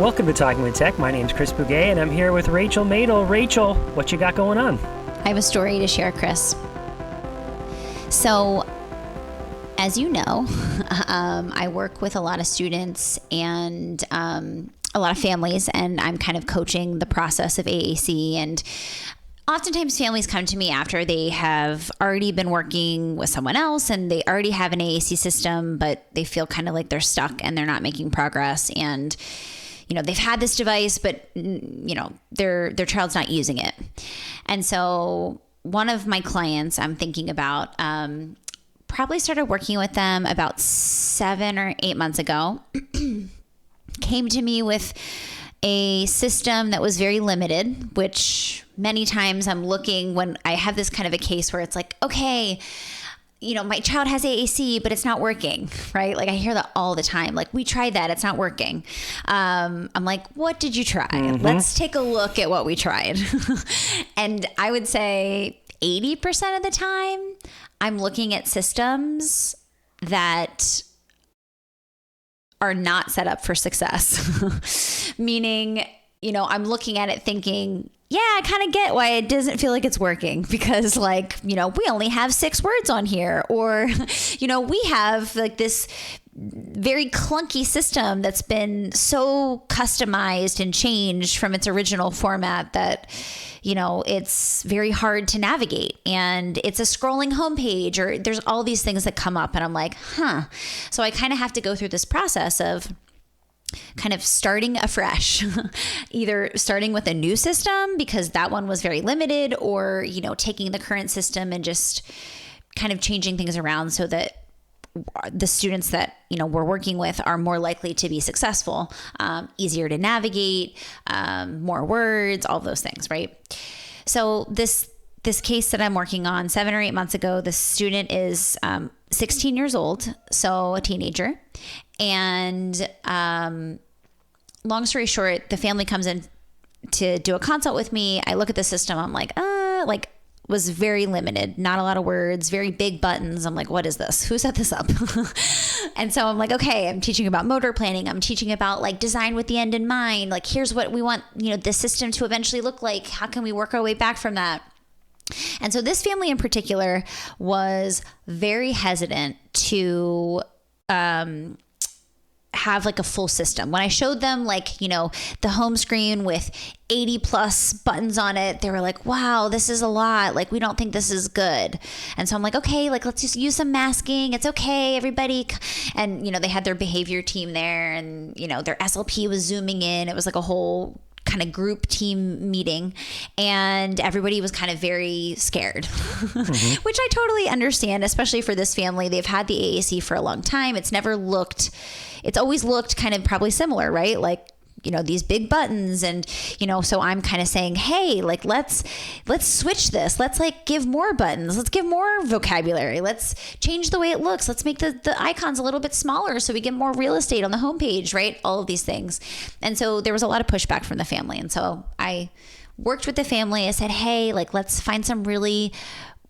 Welcome to Talking with Tech. My name's Chris Bugaj, and I'm here with Rachel Madel. Rachel, what you got going on? I have a story to share, Chris. So, as you know, I work with a lot of students and a lot of families, and I'm kind of coaching the process of AAC. And oftentimes families come to me after they have already been working with someone else and they already have an AAC system, but they feel kind of like they're stuck and they're not making progress. And they've had this device, but their child's not using it. And so one of my clients I'm thinking about probably started working with them about 7 or 8 months ago, came to me with a system that was very limited, which many times I'm looking when I have this kind of a case where it's like, okay, my child has AAC, but it's not working, right? Like I hear that all the time. Like, we tried that, it's not working. I'm like, what did you try? Mm-hmm. Let's take a look at what we tried. And I would say 80% of the time, I'm looking at systems that are not set up for success. Meaning, I'm looking at it thinking, yeah, I kind of get why it doesn't feel like it's working because we only have 6 words on here, or, we have like this very clunky system that's been so customized and changed from its original format that, it's very hard to navigate, and it's a scrolling homepage, or there's all these things that come up, and I'm like, So I kind of have to go through this process of kind of starting afresh, either starting with a new system because that one was very limited, or, taking the current system and just kind of changing things around so that the students that, we're working with are more likely to be successful, easier to navigate, more words, all of those things. Right. So this case that I'm working on 7 or 8 months ago, the student is 16 years old, so a teenager. And long story short, the family comes in to do a consult with me. I look at the system. I'm like, was very limited, not a lot of words, very big buttons. I'm like, what is this? Who set this up? And so I'm like, okay, I'm teaching about motor planning. I'm teaching about like design with the end in mind. Like, here's what we want, the system to eventually look like. How can we work our way back from that? And so this family in particular was very hesitant to have like a full system. When I showed them the home screen with 80 plus buttons on it, they were like, wow, this is a lot. Like, we don't think this is good. And so I'm like, okay, let's just use some masking. It's okay, everybody. And, they had their behavior team there, and, their SLP was zooming in. It was like a whole kind of group team meeting, and everybody was kind of very scared, mm-hmm. Which I totally understand, especially for this family. They've had the AAC for a long time. It's always looked kind of probably similar, right? Like, these big buttons, and, so I'm kind of saying, hey, let's switch this. Let's give more buttons. Let's give more vocabulary. Let's change the way it looks. Let's make the icons a little bit smaller so we get more real estate on the homepage, right? All of these things. And so there was a lot of pushback from the family. And so I worked with the family. I said, hey, let's find some really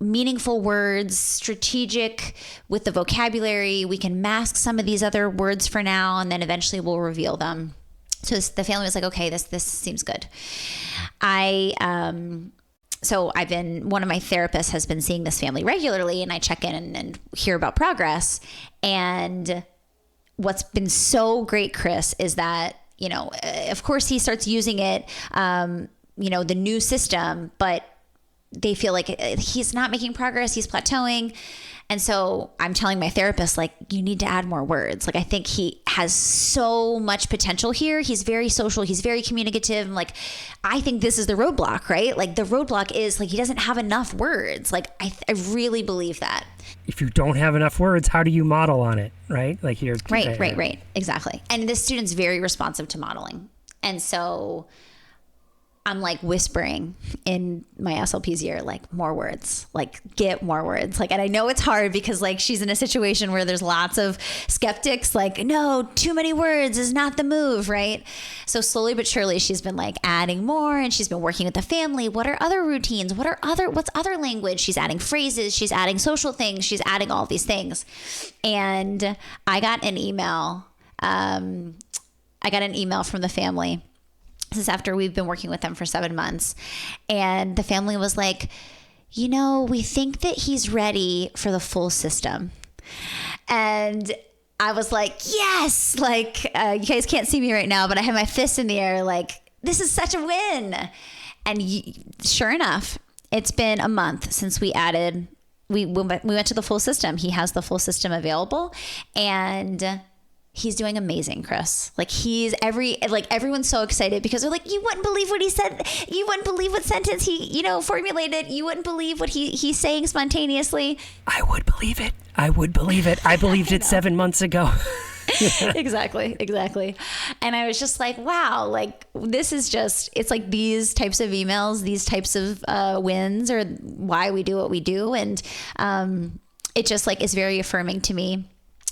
meaningful words, strategic with the vocabulary. We can mask some of these other words for now, and then eventually we'll reveal them. So the family was like, okay, this seems good. So one of my therapists has been seeing this family regularly, and I check in and hear about progress. And what's been so great, Chris, is that, of course he starts using it, the new system, but they feel like he's not making progress. He's plateauing. And so I'm telling my therapist, you need to add more words. I think he has so much potential here. He's very social. He's very communicative. I'm like, I think this is the roadblock, right? The roadblock is he doesn't have enough words. I really believe that. If you don't have enough words, how do you model on it, right? Right. Exactly. And this student's very responsive to modeling. And so I'm whispering in my SLP's ear, more words, get more words. And I know it's hard because she's in a situation where there's lots of skeptics, no, too many words is not the move, right? So slowly but surely she's been adding more, and she's been working with the family. What are other routines? What's other language? She's adding phrases, she's adding social things, she's adding all these things. And I got an email I got an email from the family. This is after we've been working with them for 7 months. And the family was like, we think that he's ready for the full system. And I was like, yes, like, you guys can't see me right now, but I have my fist in the air, like, this is such a win. And sure enough, it's been a month since we went to the full system. He has the full system available, and he's doing amazing, Chris. Like, everyone's so excited because they're like, you wouldn't believe what he said. You wouldn't believe what sentence he, formulated. You wouldn't believe what he's saying spontaneously. I would believe it. I believed it 7 months ago. Exactly. And I was just like, wow, like, this is it's like these types of emails, these types of wins are why we do what we do. And it just like is very affirming to me.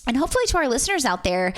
And hopefully to our listeners out there,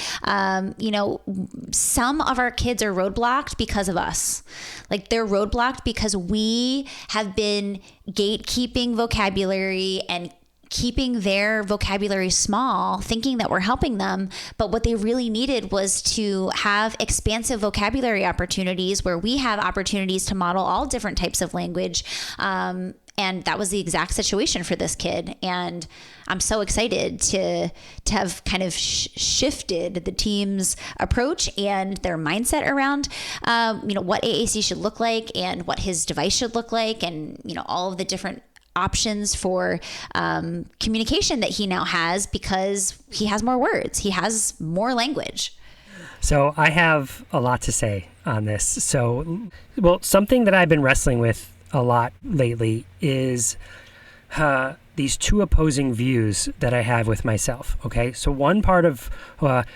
some of our kids are roadblocked because of us. Like, they're roadblocked because we have been gatekeeping vocabulary and keeping their vocabulary small, thinking that we're helping them. But what they really needed was to have expansive vocabulary opportunities where we have opportunities to model all different types of language. And that was the exact situation for this kid. And I'm so excited to have kind of shifted the team's approach and their mindset around, what AAC should look like and what his device should look like, and, all of the different options for communication that he now has because he has more words. He has more language. So I have a lot to say on this. Something that I've been wrestling with a lot lately is these two opposing views that I have with myself. Okay, so one part of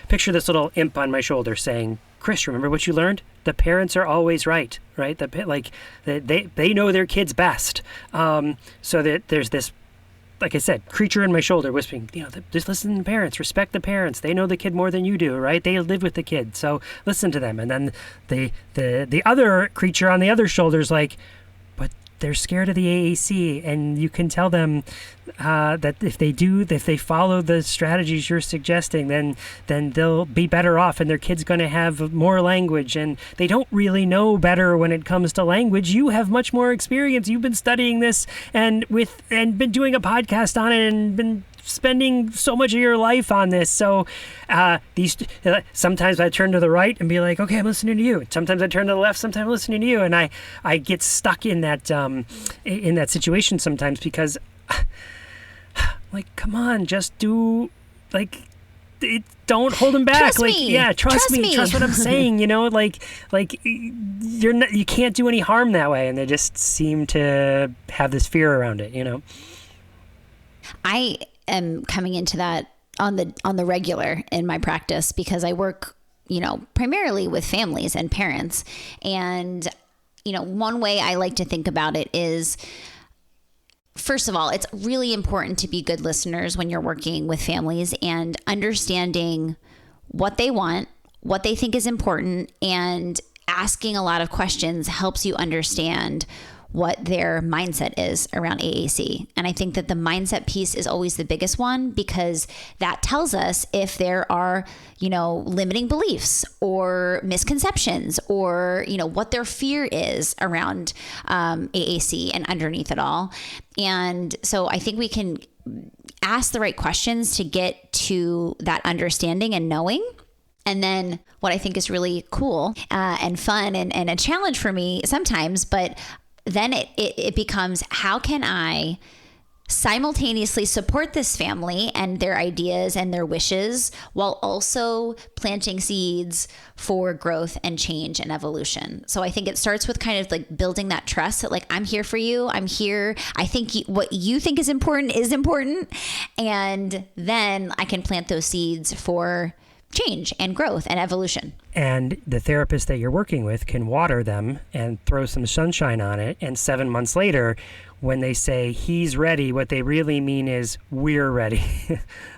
picture this little imp on my shoulder saying, "Chris, remember what you learned? The parents are always right? They know their kids best." So that there's this, like I said, creature in my shoulder whispering, just listen to the parents, respect the parents. They know the kid more than you do, right? They live with the kid, so listen to them. And then the other creature on the other shoulder is like, but they're scared of the AAC, and you can tell them that if they follow the strategies you're suggesting, then they'll be better off, and their kid's going to have more language, and they don't really know better when it comes to language. You have much more experience. You've been studying this and been doing a podcast on it and been spending so much of your life on this. So sometimes I turn to the right and be like, okay, I'm listening to you. Sometimes I turn to the left, sometimes I'm listening to you. And I get stuck in that situation sometimes because like, come on, just do don't hold them back. Trust me. Yeah, trust me. Trust what I'm saying. You can't do any harm that way. And they just seem to have this fear around it, I am coming into that on the regular in my practice because I work, primarily with families and parents. And, one way I like to think about it is, first of all, it's really important to be good listeners when you're working with families and understanding what they want, what they think is important, and asking a lot of questions helps you understand what their mindset is around AAC. And I think that the mindset piece is always the biggest one because that tells us if there are, limiting beliefs or misconceptions or, what their fear is around AAC and underneath it all. And so I think we can ask the right questions to get to that understanding and knowing. And then what I think is really cool and fun and a challenge for me sometimes, but then it becomes, how can I simultaneously support this family and their ideas and their wishes while also planting seeds for growth and change and evolution? So I think it starts with kind of like building that trust that like, I'm here for you. I'm here. I think what you think is important. And then I can plant those seeds for change and growth and evolution. And the therapist that you're working with can water them and throw some sunshine on it. And 7 months later, when they say he's ready, what they really mean is we're ready,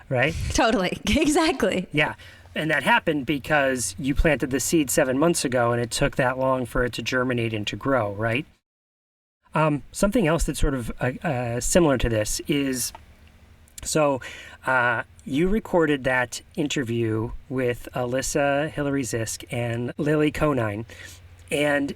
right? Totally. Exactly. Yeah. And that happened because you planted the seed 7 months ago and it took that long for it to germinate and to grow, right? Something else that's sort of similar to this is So you recorded that interview with Alyssa Hillary Zisk and Lily Conine, and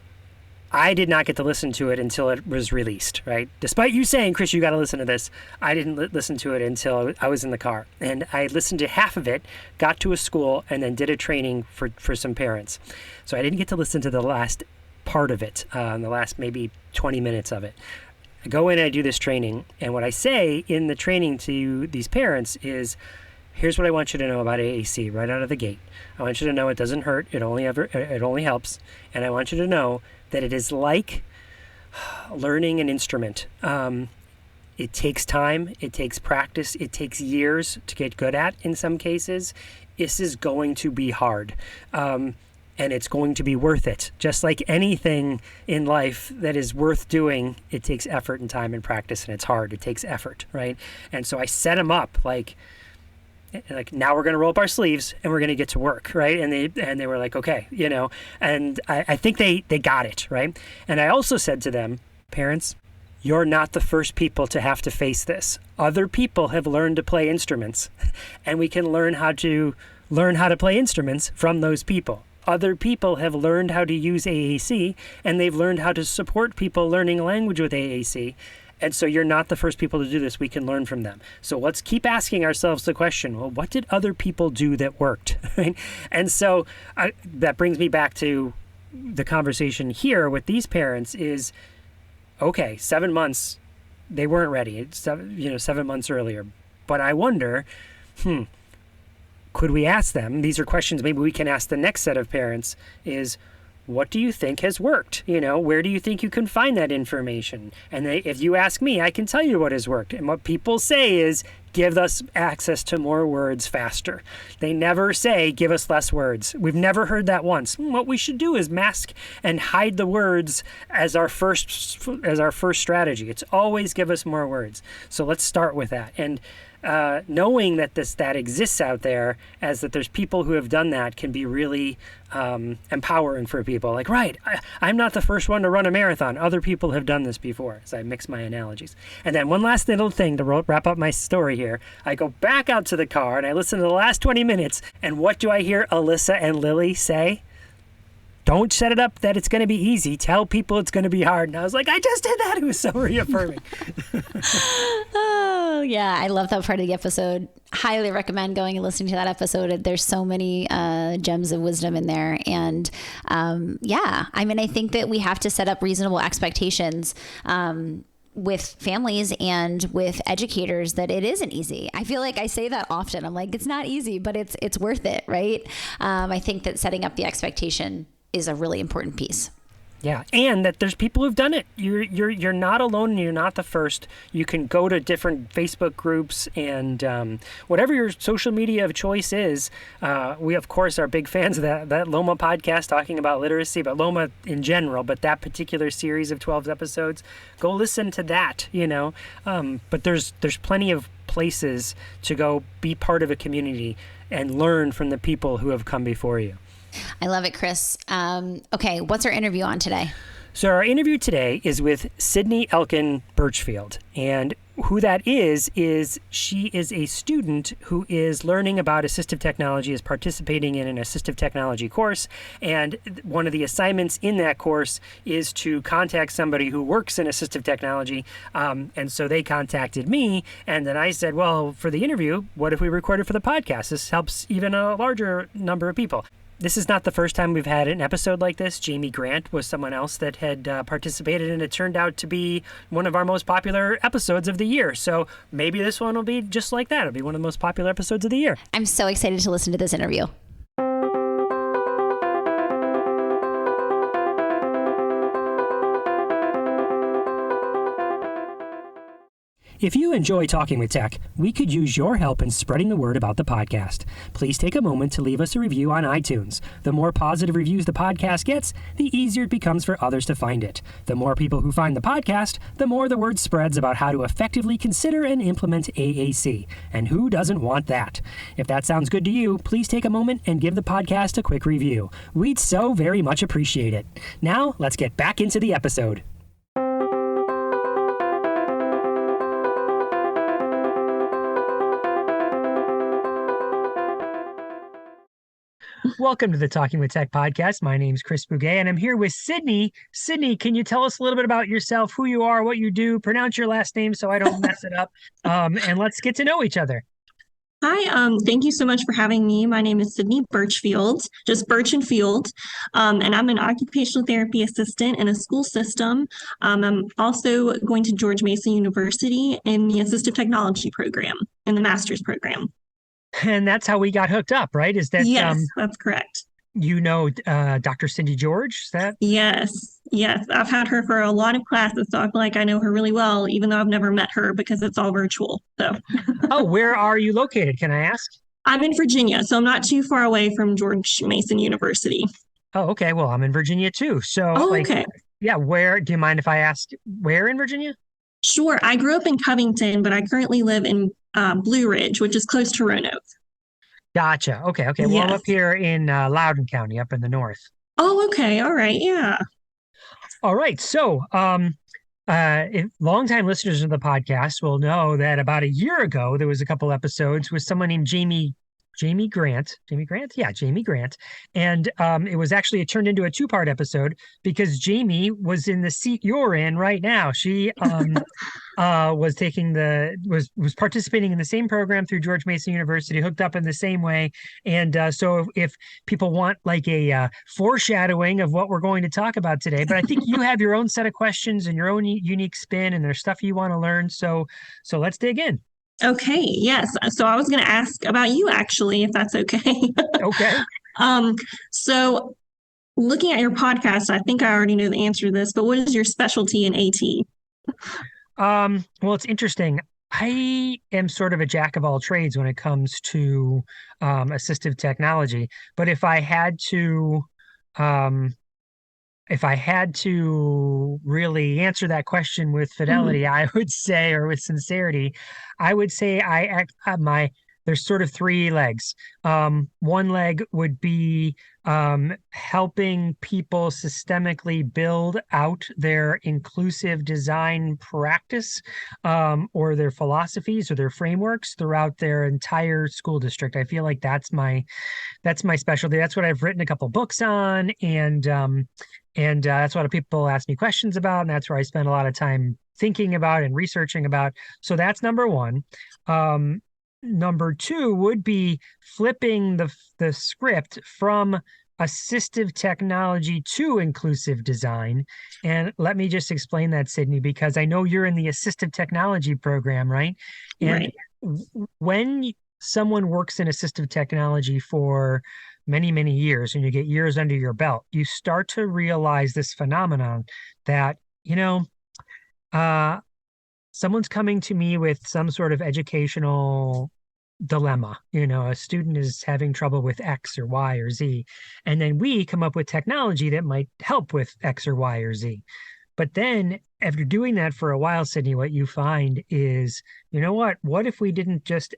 I did not get to listen to it until it was released, right? Despite you saying, Chris, you got to listen to this, I didn't listen to it until I was in the car. And I listened to half of it, got to a school, and then did a training for some parents. So I didn't get to listen to the last part of it, the last maybe 20 minutes of it. I go in and I do this training, and what I say in the training to these parents is, here's what I want you to know about AAC right out of the gate. I want you to know it doesn't hurt, it only helps, and I want you to know that it is like learning an instrument. It takes time, it takes practice, it takes years to get good at in some cases. This is going to be hard. And it's going to be worth it. Just like anything in life that is worth doing, it takes effort and time and practice, and it's hard. It takes effort, right? And so I set them up like now we're going to roll up our sleeves and we're going to get to work, right? And they were like, okay, and I think they got it, right? And I also said to them, parents, you're not the first people to have to face this. Other people have learned to play instruments, and we can learn how to play instruments from those people. Other people have learned how to use AAC, and they've learned how to support people learning a language with AAC. And so you're not the first people to do this. We can learn from them. So let's keep asking ourselves the question, well, what did other people do that worked? Right? And so that brings me back to the conversation here with these parents is, okay, 7 months, they weren't ready. It's 7 months earlier. But I wonder, could we ask them, these are questions maybe we can ask the next set of parents, is what do you think has worked? Where do you think you can find that information? And if you ask me, I can tell you what has worked. And what people say is, give us access to more words faster. They never say, give us less words. We've never heard that once. What we should do is mask and hide the words as our first strategy. It's always give us more words. So let's start with that. And knowing that that exists out there, as that there's people who have done that, can be really empowering for people. Like, right, I'm not the first one to run a marathon. Other people have done this before. So I mix my analogies. And then one last little thing to wrap up my story here. I go back out to the car and I listen to the last 20 minutes. And what do I hear Alyssa and Lily say? Don't set it up that it's going to be easy. Tell people it's going to be hard. And I was like, I just did that. It was so reaffirming. Oh, yeah. I love that part of the episode. Highly recommend going and listening to that episode. There's so many gems of wisdom in there. And I think that we have to set up reasonable expectations with families and with educators, that it isn't easy. I feel like I say that often. I'm like, it's not easy, but it's worth it, right? I think that setting up the expectation is a really important piece. Yeah, and that there's people who've done it. You're not alone, and you're not the first. You can go to different Facebook groups and whatever your social media of choice is. We, of course, are big fans of that Loma podcast talking about literacy, but Loma in general, but that particular series of 12 episodes, go listen to that, But there's plenty of places to go be part of a community and learn from the people who have come before you. I love it, Chris. Okay, what's our interview on today? So our interview today is with Sydney Elcan Birchfield. And who that is she is a student who is learning about assistive technology, is participating in an assistive technology course. And one of the assignments in that course is to contact somebody who works in assistive technology. And so they contacted me. And then I said, well, for the interview, what if we record it for the podcast? This helps even a larger number of people. This is not the first time we've had an episode like this. Jamie Grant was someone else that had participated, and it turned out to be one of our most popular episodes of the year. So maybe this one will be just like that. It'll be one of the most popular episodes of the year. I'm so excited to listen to this interview. If you enjoy Talking with Tech, we could use your help in spreading the word about the podcast. Please take a moment to leave us a review on iTunes. The more positive reviews the podcast gets, the easier it becomes for others to find it. The more people who find the podcast, the more the word spreads about how to effectively consider and implement AAC. And who doesn't want that? If that sounds good to you, please take a moment and give the podcast a quick review. We'd so very much appreciate it. Now, let's get back into the episode. Welcome to the Talking with Tech podcast. My name's Chris Bugaj, and I'm here with Sydney. Sydney, can you tell us a little bit about yourself, who you are, what you do? Pronounce your last name so I don't mess it up, and let's get to know each other. Hi, thank you so much for having me. My name is Sydney Birchfield, just Birch and Field, and I'm an occupational therapy assistant in a school system. I'm also going to George Mason University in the Assistive Technology program, in the master's program. And that's how we got hooked up, right? Is that Yes, that's correct. Dr. Cindy George? Is that? Yes. I've had her for a lot of classes, so I feel like I know her really well, even though I've never met her because it's all virtual. So, Oh, where are you located? Can I ask? I'm in Virginia, so I'm not too far away from George Mason University. Oh, okay. Well, I'm in Virginia too. So, Oh, okay. yeah, where, do you mind if I ask where in Virginia? Sure. I grew up in Covington, but I currently live in Blue Ridge, which is close to Roanoke. Gotcha. Okay. Well, I'm Yes. up here in Loudoun County, up in the north. Oh, okay. All right. Yeah. All right. So, if longtime listeners of the podcast will know that about a year ago, there was a couple episodes with someone named Jamie Grant. Jamie Grant? Yeah, Jamie Grant. And it turned into a two-part episode because Jamie was in the seat you're in right now. She was participating in the same program through George Mason University, hooked up in the same way. And so if people want like a foreshadowing of what we're going to talk about today, but I think you have your own set of questions and your own unique spin, and there's stuff you want to learn. So let's dig in. Okay. Yes. So I was going to ask about you actually, if that's okay. Okay. Um, so looking at your podcast, I think I already know the answer to this, but what is your specialty in AT? Well, it's interesting. I am sort of a jack of all trades when it comes to assistive technology. But um, if I had to really answer that question with fidelity, I would say, or with sincerity, I would say there's sort of three legs. One leg would be helping people systemically build out their inclusive design practice, or their philosophies or their frameworks throughout their entire school district. I feel like that's my specialty. That's what I've written a couple books on, and that's what people ask me questions about, and that's where I spend a lot of time thinking about and researching about. So that's number one. Number two would be flipping the script from assistive technology to inclusive design. And let me just explain that, Sydney, because I know you're in the assistive technology program, right? And Right. when someone works in assistive technology for many, many years, and you get years under your belt, you start to realize this phenomenon that, someone's coming to me with some sort of educational dilemma. A student is having trouble with X or Y or Z, and then we come up with technology that might help with X or Y or Z. But then after doing that for a while, Sydney, what you find is, what if we didn't just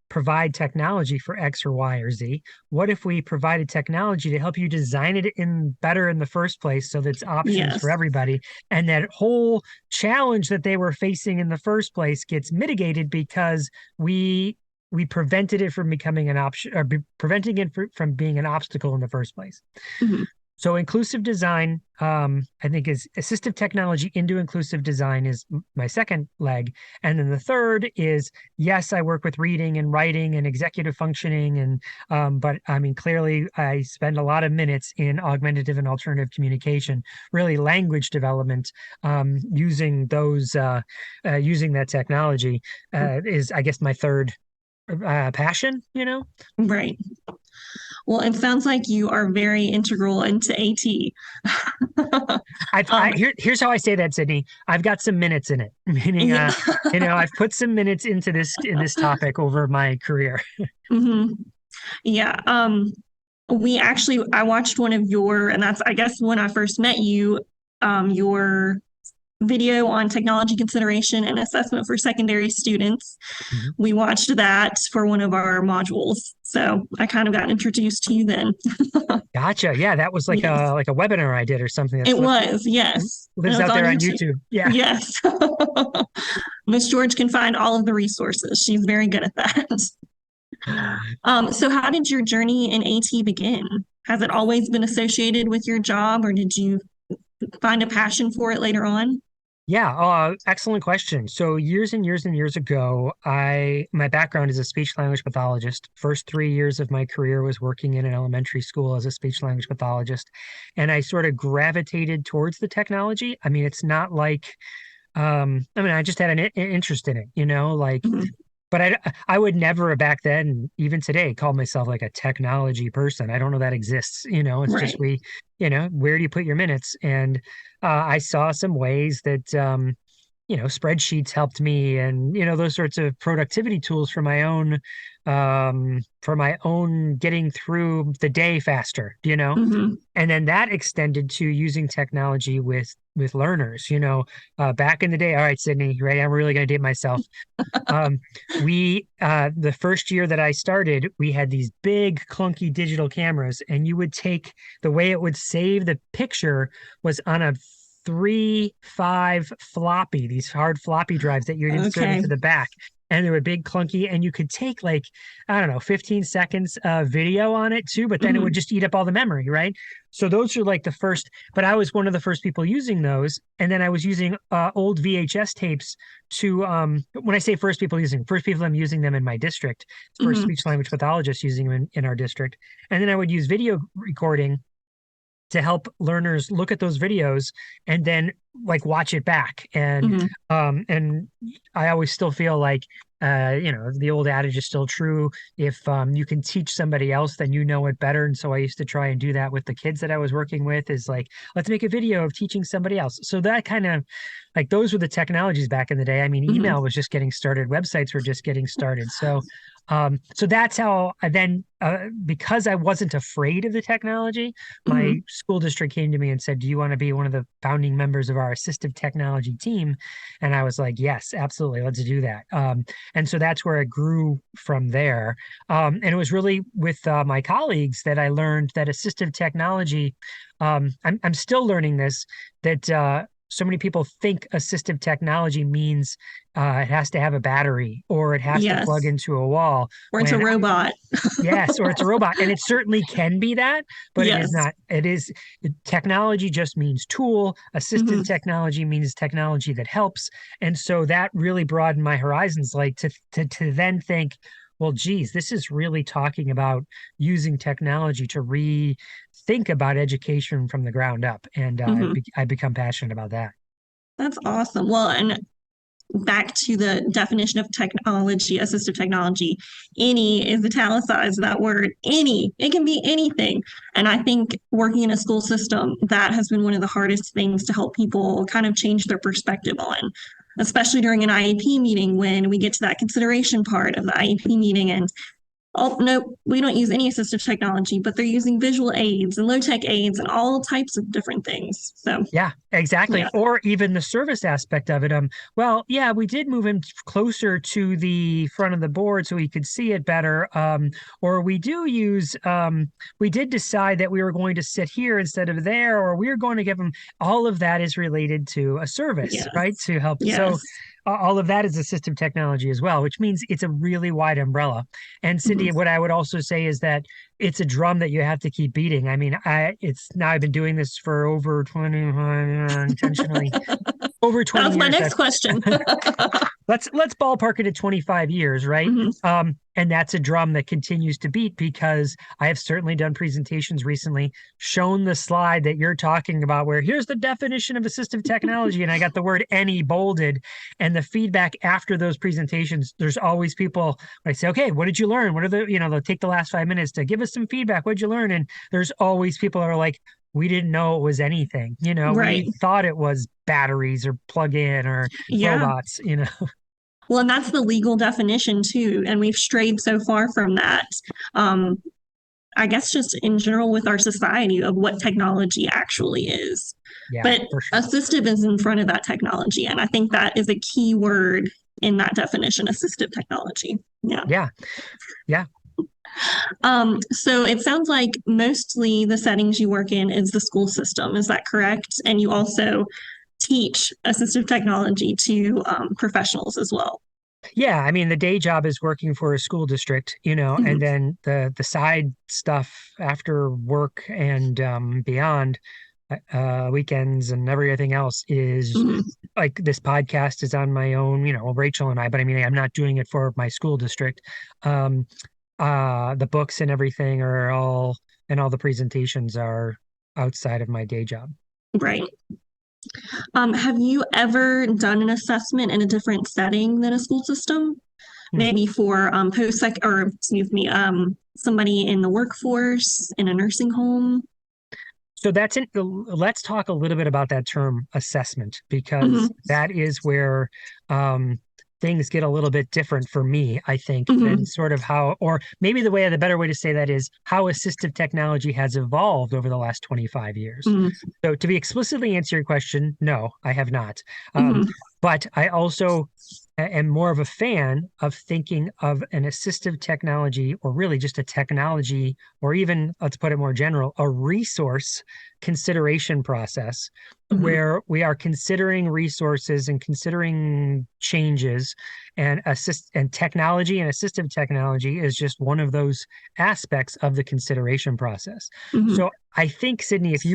provide technology for X or Y or Z? What if we provided technology to help you design it better in the first place so that it's options Yes. for everybody? And that whole challenge that they were facing in the first place gets mitigated because we prevented it from becoming an option, or preventing it from being an obstacle in the first place. Mhm. So inclusive design, I think, is assistive technology into inclusive design is my second leg. And then the third is, yes, I work with reading and writing and executive functioning. But I mean, clearly I spend a lot of minutes in augmentative and alternative communication, really language development, using that technology is, I guess, my third passion. Right. Well, it sounds like you are very integral into AT. Here's how I say that, Sydney. I've got some minutes in it, meaning, Yeah. I've put some minutes into this topic over my career. hmm Yeah. I watched one of and that's, I guess, when I first met you, your video on technology consideration and assessment for secondary students. Mhm. We watched that for one of our modules. So I kind of got introduced to you then. Gotcha. Yeah, that was like Yes. a webinar I did or something It was, yes. And it lives was out on there on YouTube. YouTube. Yeah. Yes. Miss George can find all of the resources. She's very good at that. So how did your journey in AT begin? Has it always been associated with your job, or did you find a passion for it later on? Yeah, excellent question. So years and years and years ago, my background is a speech language pathologist. First 3 years of my career was working in an elementary school as a speech language pathologist, and I sort of gravitated towards the technology. I mean, it's not like, I just had an interest in it, like. Mhm. But I would never back then, even today, call myself like a technology person. I don't know that exists. It's just Right. where do you put your minutes? And I saw some ways that spreadsheets helped me, and those sorts of productivity tools for my own getting through the day faster. Hmm. And then that extended to using technology with learners. Back in the day. All right, Sydney, you ready? I'm really going to date myself. Um, the first year that I started, we had these big clunky digital cameras, and you would take the way it would save the picture was on a 3.5 floppy, these hard floppy drives that you'd insert Okay. into the back. And they were big clunky, and you could take like, I don't know, 15 seconds video on it too, but then it would Hmm. just eat up all the memory, right? So those are like the first, but I was one of the first people using those. And then I was using old VHS tapes to when I say first people I'm using them in my district, first Hmm. speech language pathologists using them in our district. And then I would use video recording to help learners look at those videos and then like watch it back. Hmm. And I always still feel like the old adage is still true. If you can teach somebody else, then you know it better. And so I used to try and do that with the kids that I was working with, is like, let's make a video of teaching somebody else. So that kind of, like, those were the technologies back in the day. I mean, Hmm. email was just getting started, websites were just getting started. So that's how I then, because I wasn't afraid of the technology, my Hmm. school district came to me and said, "Do you want to be one of the founding members of our assistive technology team?" And I was like, "Yes, absolutely, let's do that." And so that's where it grew from there. And it was really with my colleagues that I learned that assistive technology. I'm still learning this, that so many people think assistive technology means it has to have a battery or it has to plug Yes. into a wall. Or it's a When robot. Yes, or it's a robot. And it certainly can be that, but it is Yes. not. Technology just means tool. Assistive Hmm. technology means technology that helps. And so that really broadened my horizons, like to then think, well, geez, this is really talking about using technology to rethink about education from the ground up. And Hmm. I become passionate about that. That's awesome. Well, and back to the definition of technology, assistive technology, any is italicized, that word, any. It can be anything. And I think working in a school system, that has been one of the hardest things to help people kind of change their perspective on, especially during an IEP meeting when we get to that consideration part of the IEP meeting and oh, no, we don't use any assistive technology, but they're using visual aids and low tech aids and all types of different things. So, Yeah, exactly. yeah. Or even the service aspect of it. Well, yeah, we did move him closer to the front of the board so he could see it better. Or we did decide that we were going to sit here instead of there, or we were going to give him, all of that is related to a service, right? Yes. To help. So Yes. all of that is assistive technology as well, which means it's a really wide umbrella. And Cindy, Mhm. what I would also say is that it's a drum that you have to keep beating. I mean, I've been doing this for over 20, intentionally over That 20 was my years. next question. Let's ballpark it at 25 years, right? Mhm. And that's a drum that continues to beat, because I have certainly done presentations recently, shown the slide that you're talking about, where here's the definition of assistive technology, and I got the word any bolded. And the feedback after those presentations, there's always people, I say, okay, what did you learn? What are they'll take the last 5 minutes to give us some feedback. What did you learn? And there's always people that are like, we didn't know it was anything. Right. We thought it was batteries or plug in or Yeah. robots. Well, and that's the legal definition too. And we've strayed so far from that. Um, I guess just in general with our society of what technology actually is. Yeah, But for sure. assistive is in front of that technology. And I think that is a key word in that definition, assistive technology. Yeah. Yeah. Yeah. So it sounds like mostly the settings you work in is the school system. Is that correct? And you also teach assistive technology to professionals as well. Yeah, I mean, the day job is working for a school district, and Mhm. then the side stuff after work and beyond, weekends and everything else is Mhm. like this podcast is on my own, Rachel and I, but I mean, I'm not doing it for my school district. Um, the books and everything are all the presentations are outside of my day job. Right. Have you ever done an assessment in a different setting than a school system? Hmm. Maybe for post-sec or excuse me, somebody in the workforce, in a nursing home? So let's talk a little bit about that term assessment, because Hmm. that is where um, things get a little bit different for me, I think, than Hmm. sort of how, or maybe the better way to say that is how assistive technology has evolved over the last 25 years. Hmm. So to be explicitly answer your question, no, I have not. Um, Hmm. but I also am more of a fan of thinking of an assistive technology, or really just a technology, or even, let's put it more general, a resource consideration process Hmm. where we are considering resources and considering changes, and technology and assistive technology is just one of those aspects of the consideration process. Hmm. So I think, Sydney, if we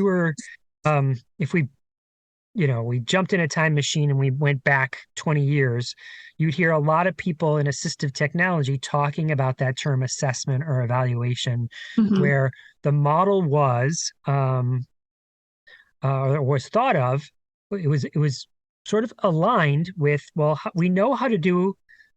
jumped in a time machine and we went back 20 years, you'd hear a lot of people in assistive technology talking about that term assessment or evaluation, Hmm. where the model was thought of. It was sort of aligned with, well, we know how to do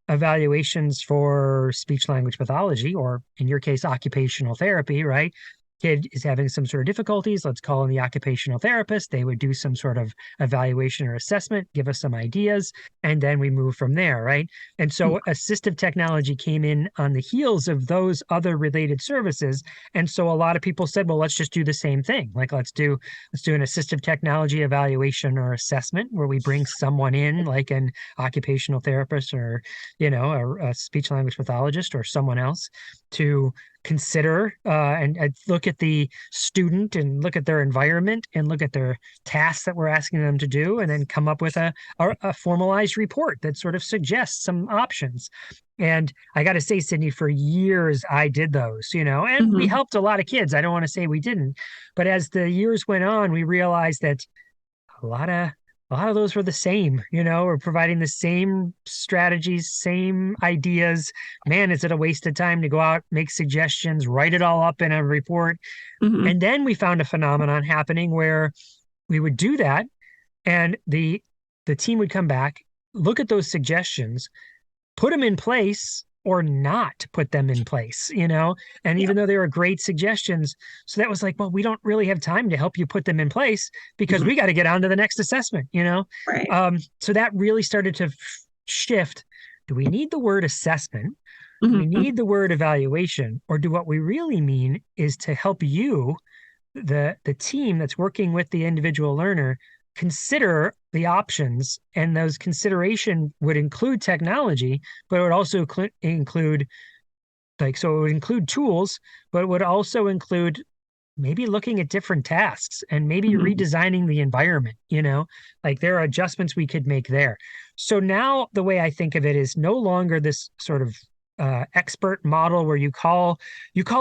evaluations for speech language pathology, or in your case, occupational therapy, right? Kid is having some sort of difficulties. Let's call in the occupational therapist. They would do some sort of evaluation or assessment, give us some ideas, and then we move from there, right? And so assistive technology came in on the heels of those other related services. And so a lot of people said, well, let's just do the same thing. Like, let's do an assistive technology evaluation or assessment where we bring someone in, like an occupational therapist, or a speech language pathologist or someone else, to consider and look at the student and look at their environment and look at their tasks that we're asking them to do, and then come up with a formalized report that sort of suggests some options. And I got to say, Sydney, for years I did those, and we Hmm. helped a lot of kids. I don't want to say we didn't, but as the years went on, we realized that a lot of a lot of those were the same. We're providing the same strategies, same ideas. Man, is it a waste of time to go out, make suggestions, write it all up in a report? Hmm. And then we found a phenomenon happening where we would do that, and the team would come back, look at those suggestions, put them in place or not put them in place, and Yeah. even though they were great suggestions, so that was like, well, we don't really have time to help you put them in place because Hmm. we got to get on to the next assessment. Right. So that really started to shift. Do we need the word assessment? Do we Hmm. need the word evaluation? Or do what we really mean is to help you, the team that's working with the individual learner, consider the options, and those consideration would include technology, but it would also include, so it would include tools, but it would also include maybe looking at different tasks and maybe Hmm. redesigning the environment. Like, there are adjustments we could make there. So now the way I think of it is no longer this sort of expert model where you call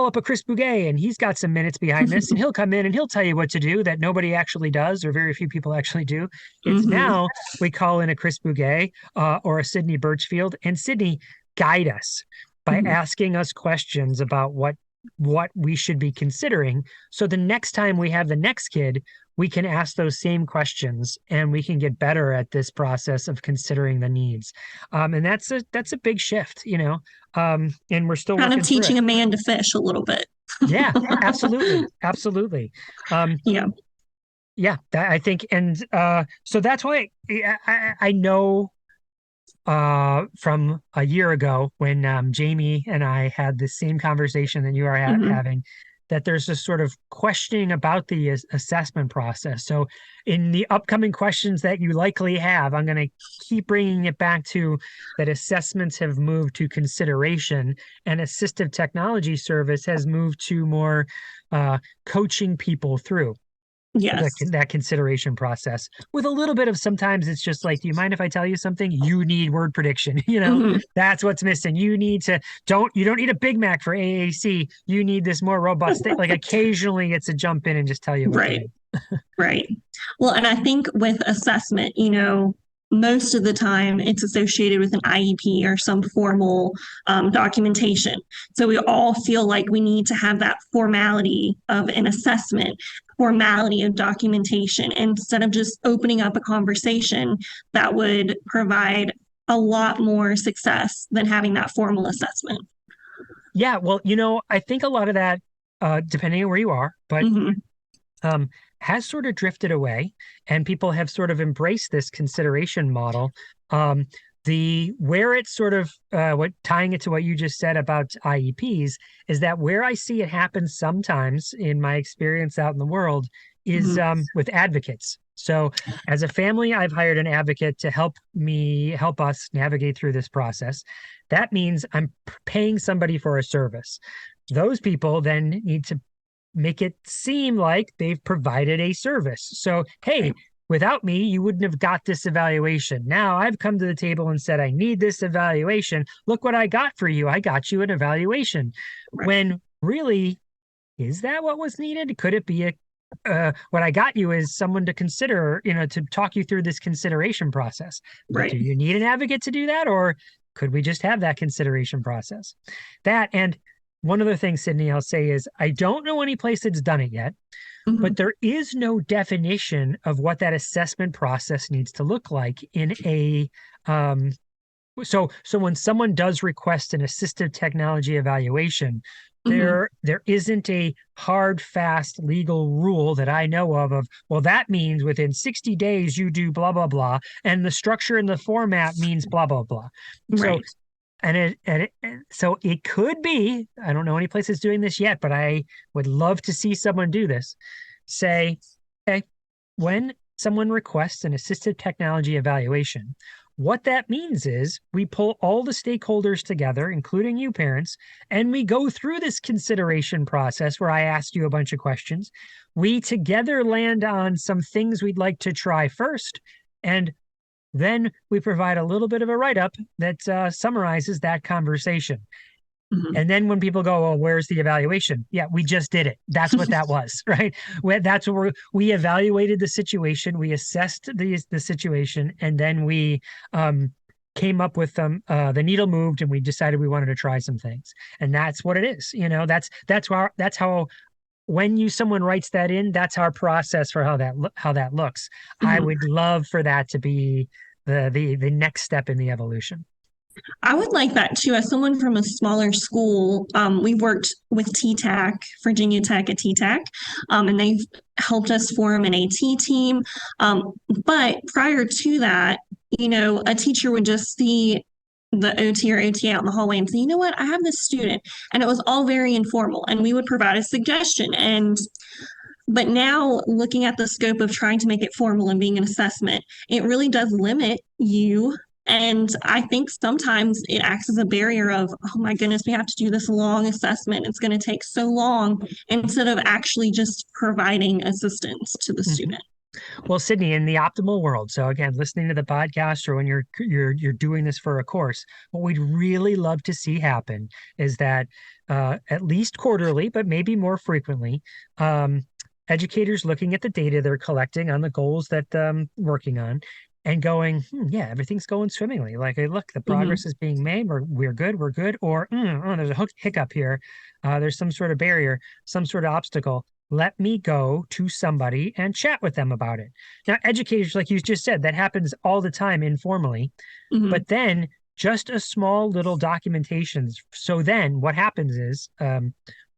up a Chris Bugaj and he's got some minutes behind this and he'll come in and he'll tell you what to do that nobody actually does, or very few people actually do. It's Hmm. now we call in a Chris Bugaj or a Sydney Birchfield, and Sydney guide us by Hmm. asking us questions about what we should be considering. So the next time we have the next kid, we can ask those same questions and we can get better at this process of considering the needs. And that's a big shift. And we're still Kind of working through teaching it. a man to fish a little bit. Yeah, absolutely. Absolutely. Um, Yeah. yeah, I think. And so that's why I know from a year ago when Jamie and I had the same conversation that you are Hmm. having, that there's this sort of questioning about the assessment process. So, in the upcoming questions that you likely have, I'm going to keep bringing it back to that assessments have moved to consideration, and assistive technology service has moved to more coaching people through. Yes. that consideration process with a little bit of, sometimes it's just like, do you mind if I tell you something? You need word prediction. Hmm. That's what's missing. You don't need a Big Mac for AAC. You need this more robust thing. Like occasionally it's a jump in and just tell you what to Right. do. Right. Well, and I think with assessment, most of the time it's associated with an IEP or some formal documentation. So we all feel like we need to have that formality of an assessment, formality of documentation, instead of just opening up a conversation that would provide a lot more success than having that formal assessment. Yeah, well, I think a lot of that, depending on where you are, but Hmm. um, has sort of drifted away, and people have sort of embraced this consideration model. The where it's sort of what tying it to what you just said about IEPs is that where I see it happen sometimes in my experience out in the world is Hmm. with advocates. So as a family, I've hired an advocate to help us navigate through this process. That means I'm paying somebody for a service. Those people then need to make it seem like they've provided a service. So, hey, without me, you wouldn't have got this evaluation. Now I've come to the table and said, I need this evaluation. Look what I got for you. I got you an evaluation. Right. When really, is that what was needed? Could it be what I got you is someone to consider, to talk you through this consideration process. But do Right. you need an advocate to do that? Or could we just have that consideration process? That, and one other thing, Sydney, I'll say is I don't know any place that's done it yet, Hmm. but there is no definition of what that assessment process needs to look like in a um, so when someone does request an assistive technology evaluation, Hmm. there isn't a hard, fast legal rule that I know of, well, that means within 60 days you do blah, blah, blah, and the structure and the format means blah, blah, blah. So Right. so it could be, I don't know any place that's doing this yet, but I would love to see someone do this. Say, okay, when someone requests an assistive technology evaluation, what that means is we pull all the stakeholders together, including you parents, and we go through this consideration process where I asked you a bunch of questions. We together land on some things we'd like to try first, and then we provide a little bit of a write up that summarizes that conversation. Hmm. And then when people go, "Oh, where's the evaluation?" Yeah, we just did it. That's what that was, right? That's what we evaluated the situation, we assessed the situation, and then we came up with the needle moved, and we decided we wanted to try some things. And that's what it is. That's how when someone writes that in, that's our process for how that looks. I Hmm. would love for that to be the next step in the evolution. I would like that too. As someone from a smaller school, we worked with TTAC, Virginia Tech at TTAC, and they've helped us form an AT team. But prior to that, a teacher would just see the OT or OTA out in the hallway and say, you know what, I have this student. And it was all very informal. And we would provide a suggestion. But now looking at the scope of trying to make it formal and being an assessment, it really does limit you. And I think sometimes it acts as a barrier of, oh my goodness, we have to do this long assessment. It's going to take so long instead of actually just providing assistance to the Mhm. student. Well, Sydney, in the optimal world, so again, listening to the podcast or when you're doing this for a course, what we'd really love to see happen is that at least quarterly, but maybe more frequently, educators looking at the data they're collecting on the goals that working on and going, yeah, everything's going swimmingly. Like, hey, look, the Mhm. progress is being made. We're good. Or oh, there's a hiccup here. There's some sort of barrier, some sort of obstacle. Let me go to somebody and chat with them about it. Now, educators, like you just said, that happens all the time informally, Mhm. but then just a small little documentations. So then what happens is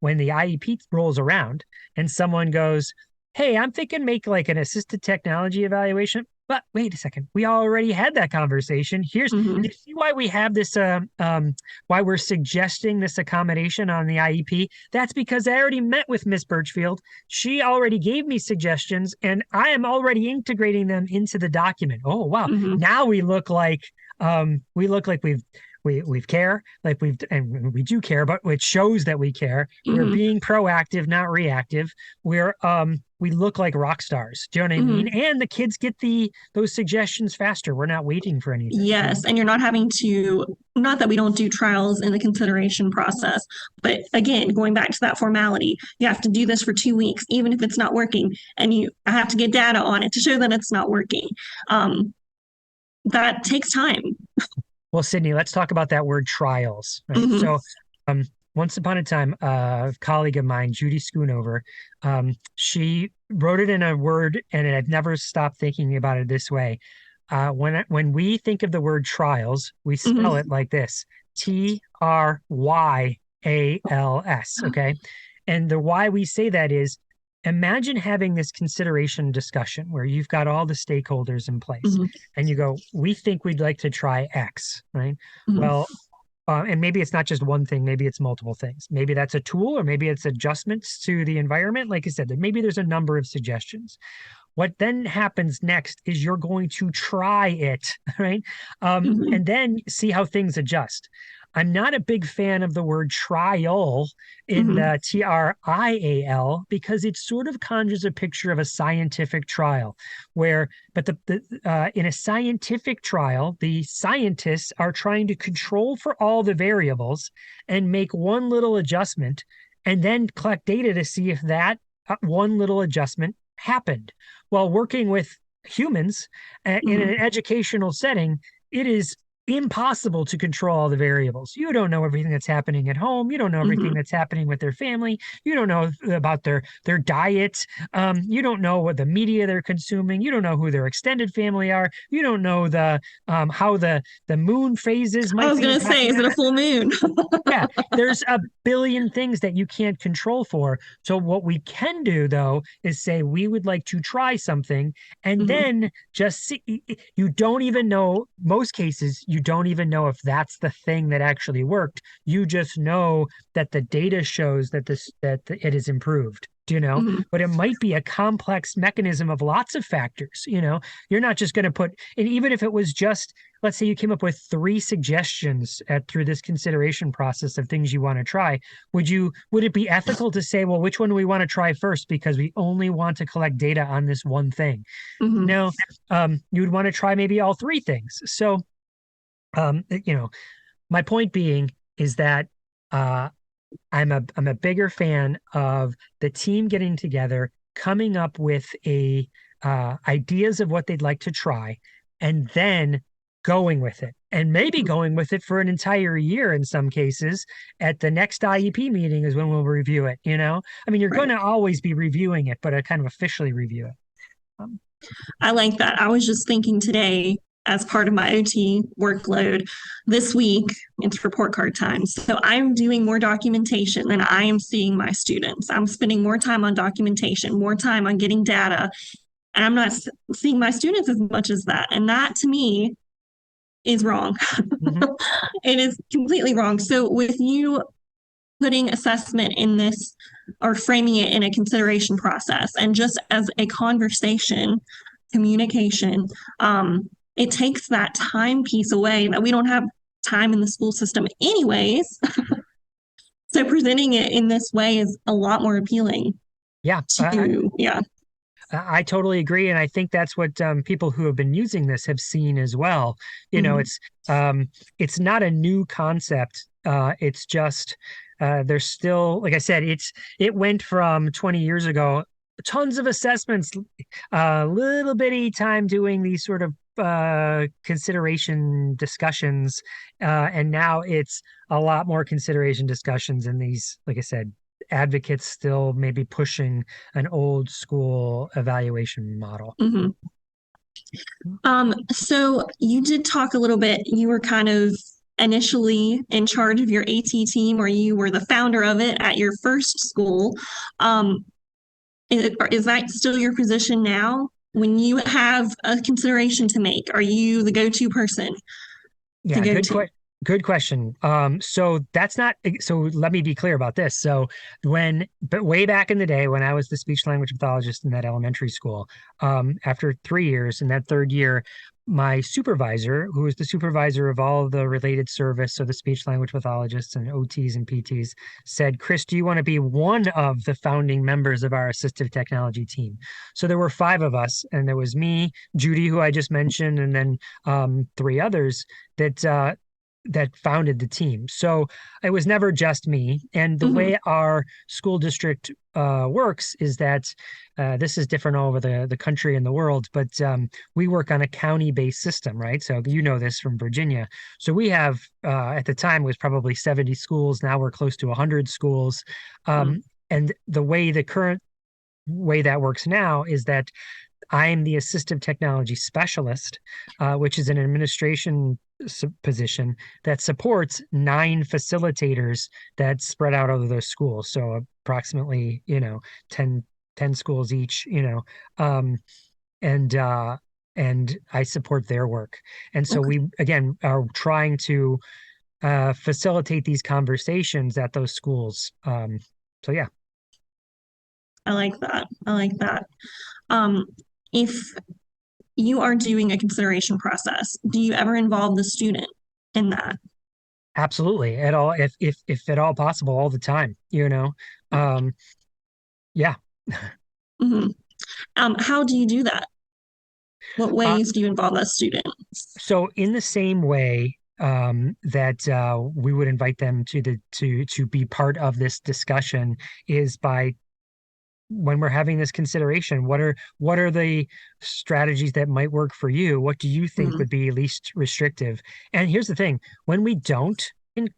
when the IEP rolls around and someone goes, hey, I'm thinking make like an assisted technology evaluation. But wait a second, we already had that conversation. Mhm. You see why we have this, why we're suggesting this accommodation on the IEP? That's because I already met with Miss Birchfield. She already gave me suggestions, and I am already integrating them into the document. Oh, wow. Mhm. Now we look like we've care, like and we do care, but it shows that we care. We're Mhm. being proactive, not reactive. We're we look like rock stars. Do you know what I mean? And the kids get those suggestions faster. We're not waiting for anything. Yes, and you're not having to, not that we don't do trials in the consideration process, but again, going back to that formality, you have to do this for 2 weeks, even if it's not working, and I have to get data on it to show that it's not working. That takes time. Well, Sydney, let's talk about that word trials. Right? So, once upon a time, a colleague of mine, Judy Schoonover, she wrote it in a word, and I've never stopped thinking about it this way. When we think of the word trials, we spell it like this: TRYALS. Okay, and the why we say that is, imagine having this consideration discussion where you've got all the stakeholders in place, and you go, "We think we'd like to try X," right? Well. And maybe it's not just one thing, maybe it's multiple things. Maybe that's a tool, or maybe it's adjustments to the environment. Like I said, maybe there's a number of suggestions. What then happens next is you're going to try it, right? And then see how things adjust. I'm not a big fan of the word trial in the TRIAL, because it sort of conjures a picture of a scientific trial but in a scientific trial, the scientists are trying to control for all the variables and make one little adjustment and then collect data to see if that one little adjustment happened. While working with humans in an educational setting, it is impossible to control all the variables. You don't know everything that's happening at home. You don't know everything that's happening with their family. You don't know about their diet. You don't know what the media they're consuming. You don't know who their extended family are. You don't know how the moon phases might be. I was going to say, is it a full moon? Yeah, there's a billion things that you can't control for. So what we can do, though, is say we would like to try something, and then just see. You don't even know, most cases, you don't even know if that's the thing that actually worked. You just know that the data shows that it is improved. Do you know? But it might be a complex mechanism of lots of factors. You're not just going to put, and even if it was just, let's say you came up with 3 suggestions through this consideration process of things you want to try, would it be ethical to say, well, which one do we want to try first, because we only want to collect data on this one thing? No, you would want to try maybe all 3 things. So, my point being is that I'm a bigger fan of the team getting together, coming up with ideas of what they'd like to try, and then going with it, and maybe going with it for an entire year in some cases. At the next IEP meeting is when we'll review it. I mean, you're going to always be reviewing it, but I kind of officially review it. I like that. I was just thinking today, as part of my OT workload this week, it's report card time. So I'm doing more documentation than I am seeing my students. I'm spending more time on documentation, more time on getting data, and I'm not seeing my students as much as that. And that, to me, is wrong. It is completely wrong. So with you putting assessment in this, or framing it in a consideration process, and just as a conversation, communication, it takes that time piece away that we don't have time in the school system anyways. So presenting it in this way is a lot more appealing. Yeah. I totally agree. And I think that's what people who have been using this have seen as well. It's not a new concept. It's just there's still, like I said, it went from 20 years ago, tons of assessments, little bitty time doing these sort of consideration discussions, and now it's a lot more consideration discussions, and these, like I said, advocates still maybe pushing an old school evaluation model. So you did talk a little bit, you were kind of initially in charge of your AT team, or you were the founder of it at your first school. Is that still your position now? When you have a consideration to make, are you the go-to person? Yeah, good question. So that's not, so let me be clear about this. So but way back in the day when I was the speech language pathologist in that elementary school, after 3 years, in that third year, my supervisor, who is the supervisor of all of the related service, so the speech language pathologists and OTs and PTs, said, Chris, do you want to be one of the founding members of our assistive technology team? So there were 5 of us, and there was me, Judy, who I just mentioned, and then 3 others that founded the team. So it was never just me. And the way our school district works is that this is different all over the country and the world, but we work on a county-based system, right? So you know this from Virginia. So we have, at the time, was probably 70 schools. Now we're close to 100 schools. And the current way that works now is that I am the assistive technology specialist, which is an administration position that supports 9 facilitators that spread out over those schools. So approximately, 10 schools each, and I support their work. And so we, again, are trying to facilitate these conversations at those schools. So yeah. I like that. I like that. If you are doing a consideration process, do you ever involve the student in that? Absolutely. At all, if at all possible, all the time, yeah. How do you do that? What ways do you involve a student? So in the same way that we would invite them to be part of this discussion is by, when we're having this consideration, what are the strategies that might work for you? What do you think would be least restrictive? And here's the thing: when we don't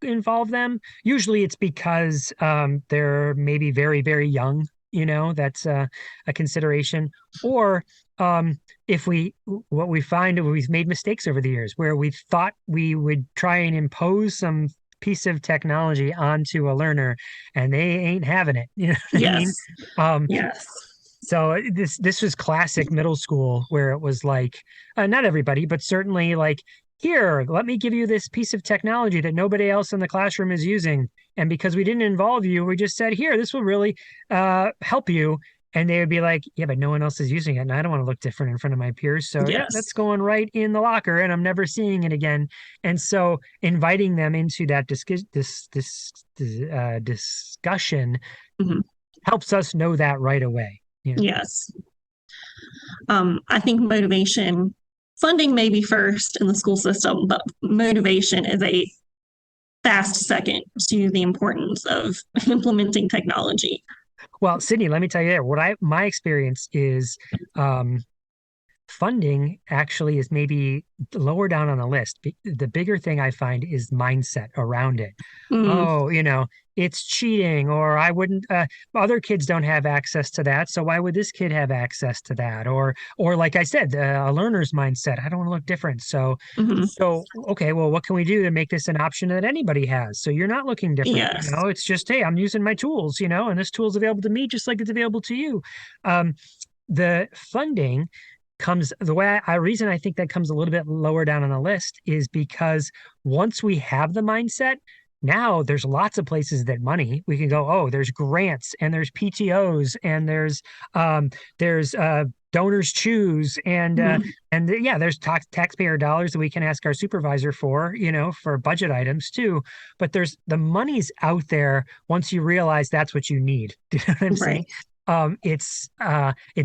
involve them, usually it's because they're maybe very, very young. That's a consideration. Or what we find, we've made mistakes over the years where we thought we would try and impose some piece of technology onto a learner and they ain't having it. You know what I mean? Yes. So this was classic middle school where it was like, not everybody, but certainly like, here, let me give you this piece of technology that nobody else in the classroom is using. And because we didn't involve you, we just said, here, this will really help you. And they would be like, yeah, but no one else is using it. And I don't want to look different in front of my peers. So yeah, that's going right in the locker and I'm never seeing it again. And so inviting them into that discussion helps us know that right away. Yes. I think funding may be first in the school system, but motivation is a fast second to the importance of implementing technology. Well, Sydney, let me tell you, my experience is funding actually is maybe lower down on the list. The bigger thing I find is mindset around it. Oh, it's cheating, or I wouldn't, other kids don't have access to that. So why would this kid have access to that? Or like I said, a learner's mindset, I don't want to look different. So, okay, well, what can we do to make this an option that anybody has? So you're not looking different, it's just, hey, I'm using my tools, and this tool is available to me just like it's available to you. The funding comes, reason I think that comes a little bit lower down on the list is because once we have the mindset, now there's lots of places that we can go, oh, there's grants and there's PTOs and there's donors choose and there's taxpayer dollars that we can ask our supervisor for budget items too. But the money's out there once you realize that's what you need. Do you know what I'm saying? It's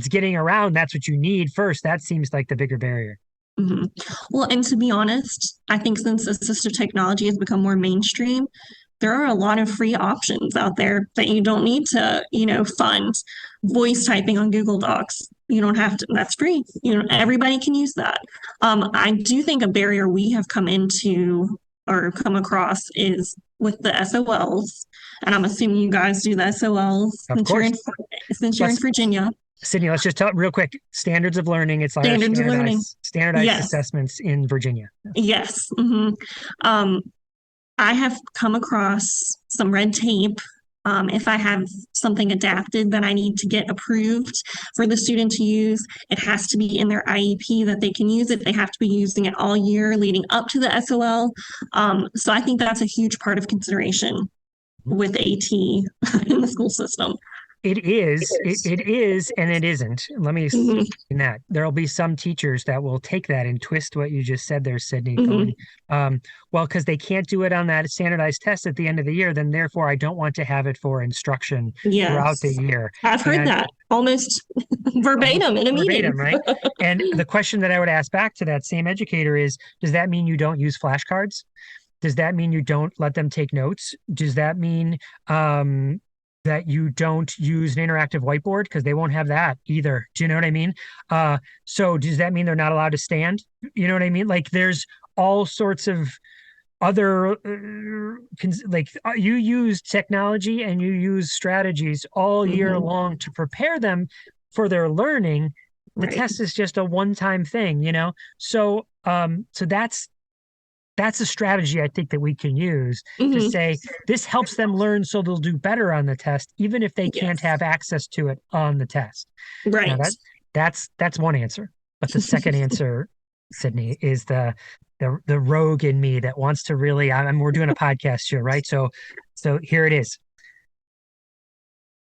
getting around. That's what you need first. That seems like the bigger barrier. Well, and to be honest, I think since assistive technology has become more mainstream, there are a lot of free options out there that you don't need to, fund. Voice typing on Google Docs, you don't have to, that's free. Everybody can use that. I do think a barrier we have come into or come across is with the SOLs. And I'm assuming you guys do the SOLs since you're in Virginia. Sydney, let's just talk real quick. Standards of learning. It's like standardized assessments in Virginia. Yes. I have come across some red tape. If I have something adapted that I need to get approved for the student to use, it has to be in their IEP that they can use it. They have to be using it all year leading up to the SOL. So I think that's a huge part of consideration with AT in the school system. It is, and it isn't. Let me Hmm. explain that. There'll be some teachers that will take that and twist what you just said there, Sydney, Hmm. going, well, because they can't do it on that standardized test at the end of the year, then therefore I don't want to have it for instruction throughout the Yes. year. I've heard And that almost almost verbatim in a meeting. verbatim, right? And the question that I would ask back to that same educator is, does that mean you don't use flashcards? Does that mean you don't let them take notes? Does that mean that you don't use an interactive whiteboard? Because they won't have that either. Do you know what I mean? So does that mean they're not allowed to stand? You know what I mean? Like there's all sorts of other you use technology and you use strategies all year Hmm. long to prepare them for their learning. The Right. test is just a one-time thing, so that's a strategy I think that we can use to Hmm. say this helps them learn so they'll do better on the test, even if they can't Yes. have access to it on the test. Now Right. that's one answer. But the second answer, Sydney, is the rogue in me that wants to really. We're doing a podcast here, right? So here it is.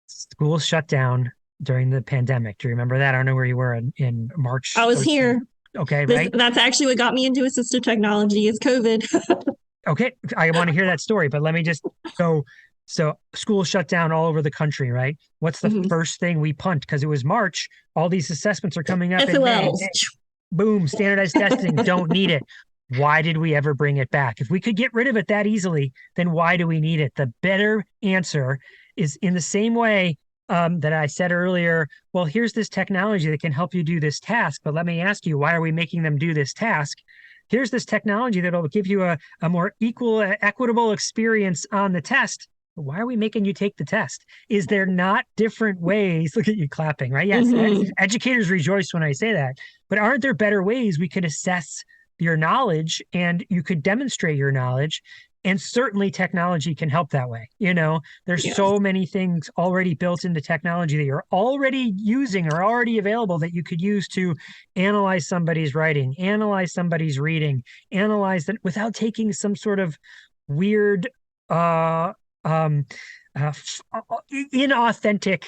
Schools shut down during the pandemic. Do you remember that? I don't know where you were in I March. was here. Okay, This right? that's actually what got me into assistive technology is COVID. Okay, I want to hear that story, but let me just go. So schools shut down all over the country, right? What's the Hmm. first thing we punt? Because it was March. All these assessments are coming up in May. SOLs. Boom, standardized testing. Don't need it. Why did we ever bring it back? If we could get rid of it that easily, then why do we need it? The better answer is in the same way that I said earlier. Well, here's this technology that can help you do this task. But let me ask you, why are we making them do this task? Here's this technology that'll give you a more equal, equitable experience on the test. Why are we making you take the test? Is there not different ways? Look at you clapping, right? Yes, Hmm. educators rejoice when I say that. But aren't there better ways we could assess your knowledge and you could demonstrate your knowledge? And certainly technology can help that way. There's Yes. so many things already built into technology that you're already using or already available that you could use to analyze somebody's writing, analyze somebody's reading, analyze that without taking some sort of weird, uh, um, inauthentic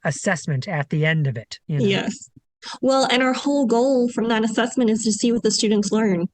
assessment at the end of it. Yes. Well, and our whole goal from that assessment is to see what the students learn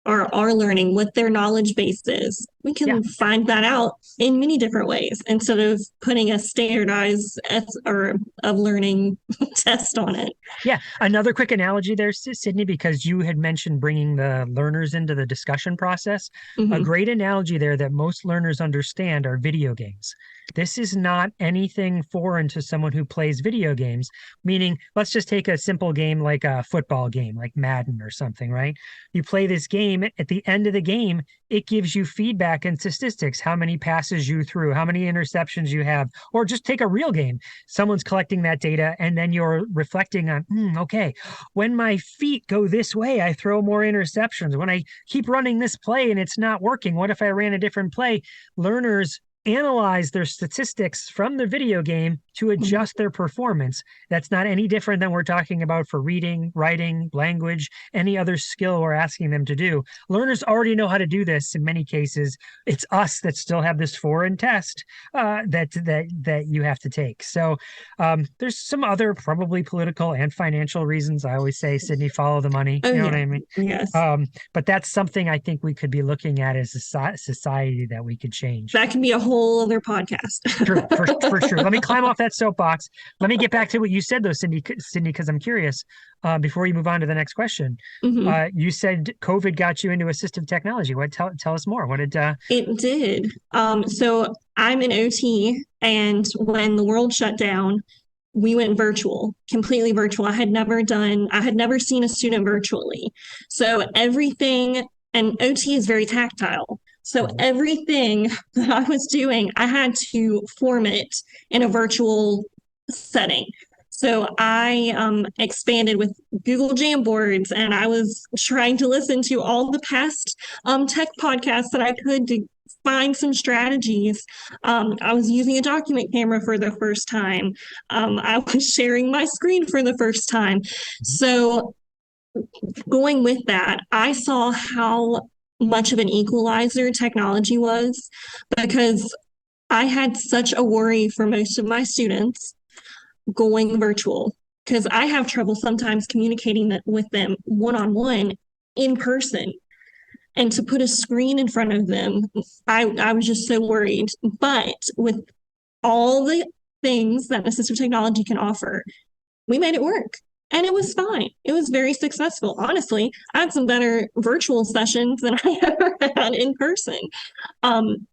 or are learning, what their knowledge base is. We Yeah. can find that out in many different ways instead of putting a standardized or of learning test on it. Yeah. Another quick analogy there, Sydney, because you had mentioned bringing the learners into the discussion process. A Hmm. great analogy there that most learners understand are video games. This is not anything foreign to someone who plays video games, meaning let's just take a simple game like a football game, like Madden or something, right? You play this game. At the end of the game, it gives you feedback and statistics, how many passes you threw, how many interceptions you have, or just take a real game. Someone's collecting that data and then you're reflecting on, okay, when my feet go this way, I throw more interceptions. When I keep running this play and it's not working, what if I ran a different play? Learners analyze their statistics from the video game to adjust their performance. That's not any different than we're talking about for reading, writing, language, any other skill we're asking them to do. Learners already know how to do this in many cases. It's us that still have this foreign test that you have to take. So there's some other probably political and financial reasons. I always say, Sydney, follow the money. Oh, You know what yeah. I mean? Yes. But that's something I think we could be looking at as a society that we could change. That can be a whole other podcast. True, for sure. Let me climb off that soapbox. Let me get back to what you said, though, Sydney, because I'm curious. Before you move on to the next question, Hmm. you said COVID got you into assistive technology. Tell us more. What did? It did. So I'm an OT, and when the world shut down, we went virtual, completely virtual. I had never seen a student virtually. So everything, and OT is very tactile. So everything that I was doing, I had to form it in a virtual setting. So I expanded with Google Jamboards, and I was trying to listen to all the past tech podcasts that I could to find some strategies. I was using a document camera for the first time. I was sharing my screen for the first time. So, going with that, I saw how much of an equalizer technology was because I had such a worry for most of my students going virtual because I have trouble sometimes communicating with them one on one in person. And to put a screen in front of them, I was just so worried. But with all the things that assistive technology can offer, we made it work. And it was fine. It was very successful. Honestly, I had some better virtual sessions than I ever had in person. Um,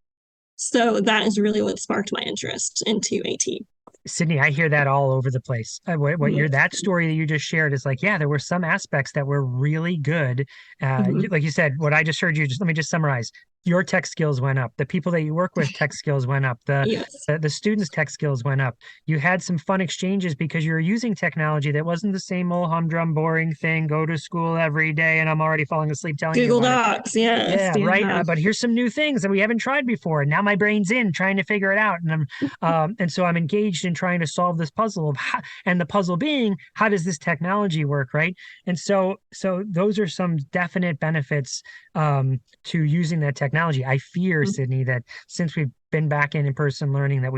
so that is really what sparked my interest into AT. Sydney, I hear that all over the place. What you're that story that you just shared is like, yeah, there were some aspects that were really good. Mm-hmm. Like you said, what I just heard you, just let me just summarize. Your tech skills went up. The people that you work with, tech skills went up. Yes. The students' tech skills went up. You had some fun exchanges because you were using technology that wasn't the same old humdrum, boring thing. Go to school every day, and I'm already falling asleep telling you Google about it. Docs, yes. Yeah, right. Yeah. But here's some new things that we haven't tried before. And now my brain's in trying to figure it out. And so I'm engaged in trying to solve this puzzle of how, and the puzzle being, how does this technology work, right? And so those are some definite benefits to using that technology. I fear, Sydney, that since we've been back in person learning that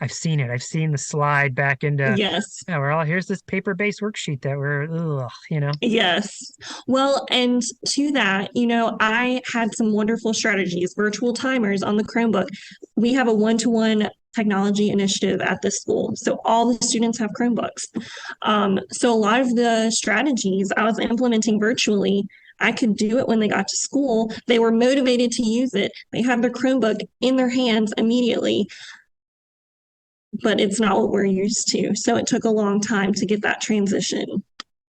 I've seen it. I've seen the slide back into, Yes. yeah, we're all, here's this paper-based worksheet that we're. Yes. Well, and to that, I had some wonderful strategies, virtual timers on the Chromebook. We have a one-to-one technology initiative at the school. So all the students have Chromebooks. So a lot of the strategies I was implementing virtually, I could do it when they got to school. They were motivated to use it. They had their Chromebook in their hands immediately, but it's not what we're used to. So it took a long time to get that transition to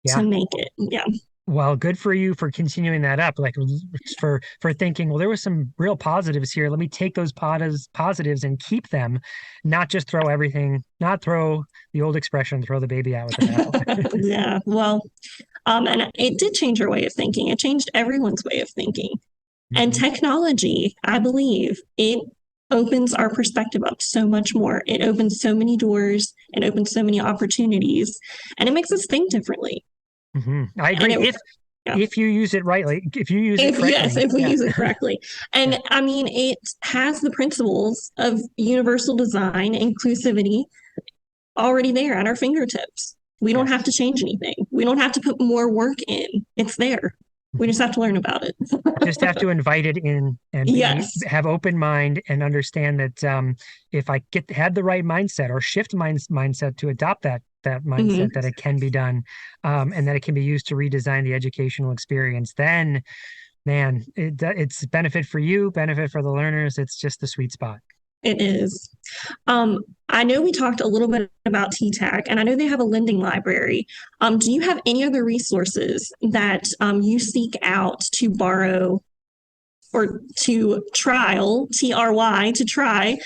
Yeah. make it. Yeah. Well, good for you for continuing that up. Like for thinking, well, there was some real positives here. Let me take those positives and keep them, not just throw everything, not throw the old expression, throw the baby out with the bathwater. Yeah. Well, and it did change our way of thinking. It changed everyone's way of thinking. And Mhm. technology, I believe, it opens our perspective up so much more. It opens so many doors, it opens so many opportunities, and it makes us think differently. I And agree. it, yeah. If you use it rightly, if you use it Yes, correctly, if we yeah, use it correctly. yeah. And I mean, it has the principles of universal design, inclusivity already there at our fingertips. We don't have Yes. to change anything. We don't have to put more work in. It's there. We just have to learn about it. Just have to invite it in and Yes. have open mind and understand that if I had the right mindset or shift mindset to adopt that mindset, Mm-hmm. that it can be done, and that it can be used to redesign the educational experience, then man, it's benefit for you, benefit for the learners. It's just the sweet spot. It is. Um, I know we talked a little bit about TTAC, and I know they have a lending library. Do you have any other resources that you seek out to borrow or to trial, TRY, to try,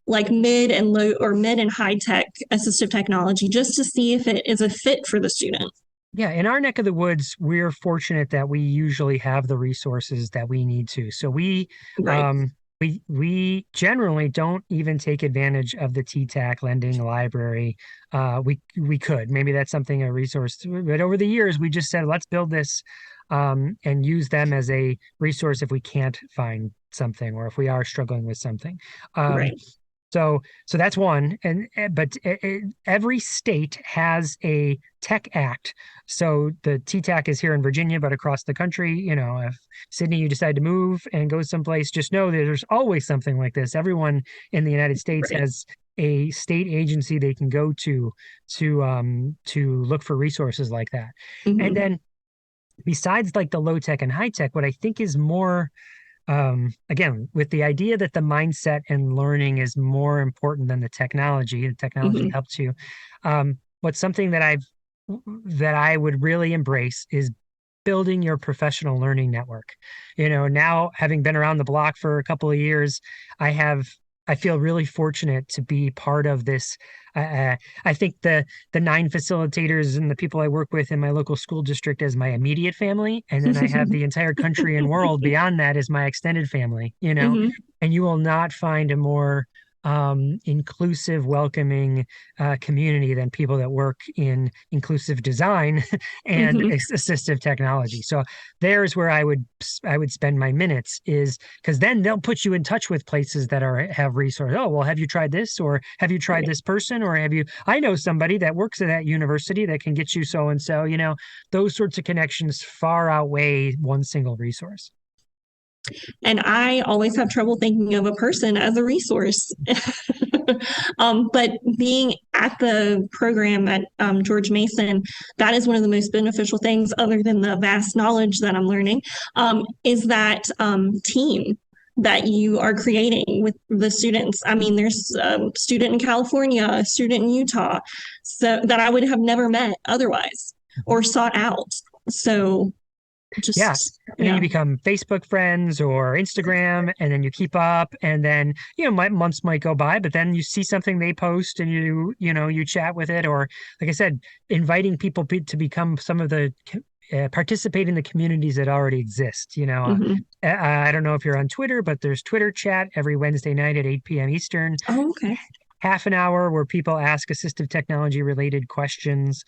like mid and low or mid and high tech assistive technology, just to see if it is a fit for the student? Yeah, in our neck of the woods, we're fortunate that we usually have the resources that we need to. So Right. um, we generally don't even take advantage of the TTAC lending library. We could, maybe that's something, a resource, but over the years we just said let's build this and use them as a resource if we can't find something or if we are struggling with something. Um, Right. so that's one, but every state has a tech act. So the TTAC is here in Virginia, but across the country, if Sydney, you decide to move and go someplace, just know that there's always something like this. Everyone in the United States Right. has a state agency they can go to look for resources like that. And Mm-hmm. then besides like the low tech and high tech, what I think is more again, with the idea that the mindset and learning is more important than the technology Mm-hmm. helps you. What's something that I would really embrace is building your professional learning network. Now having been around the block for a couple of years, I feel really fortunate to be part of this. I think the 9 facilitators and the people I work with in my local school district as my immediate family, and then I have the entire country and world beyond that as my extended family. Mm-hmm. And you will not find a more inclusive, welcoming community than people that work in inclusive design and Hmm. assistive technology. So there's where I would spend my minutes, is because then they'll put you in touch with places that have resources. Oh, well, have you tried this, or have you tried this person, or have you? I know somebody that works at that university that can get you so and so. Those sorts of connections far outweigh one single resource. And I always have trouble thinking of a person as a resource. But being at the program at George Mason, that is one of the most beneficial things, other than the vast knowledge that I'm learning, is that team that you are creating with the students. I mean, there's a student in California, a student in Utah, so that I would have never met otherwise or sought out. So Yeah. just, And then yeah. you become Facebook friends or Instagram, and then you keep up, and then, months might go by, but then you see something they post and you chat with it. Or like I said, inviting people to become some of the participate in the communities that already exist. Hmm. I don't know if you're on Twitter, but there's Twitter chat every Wednesday night at 8 p.m. Eastern. Oh, okay. Half an hour where people ask assistive technology related questions.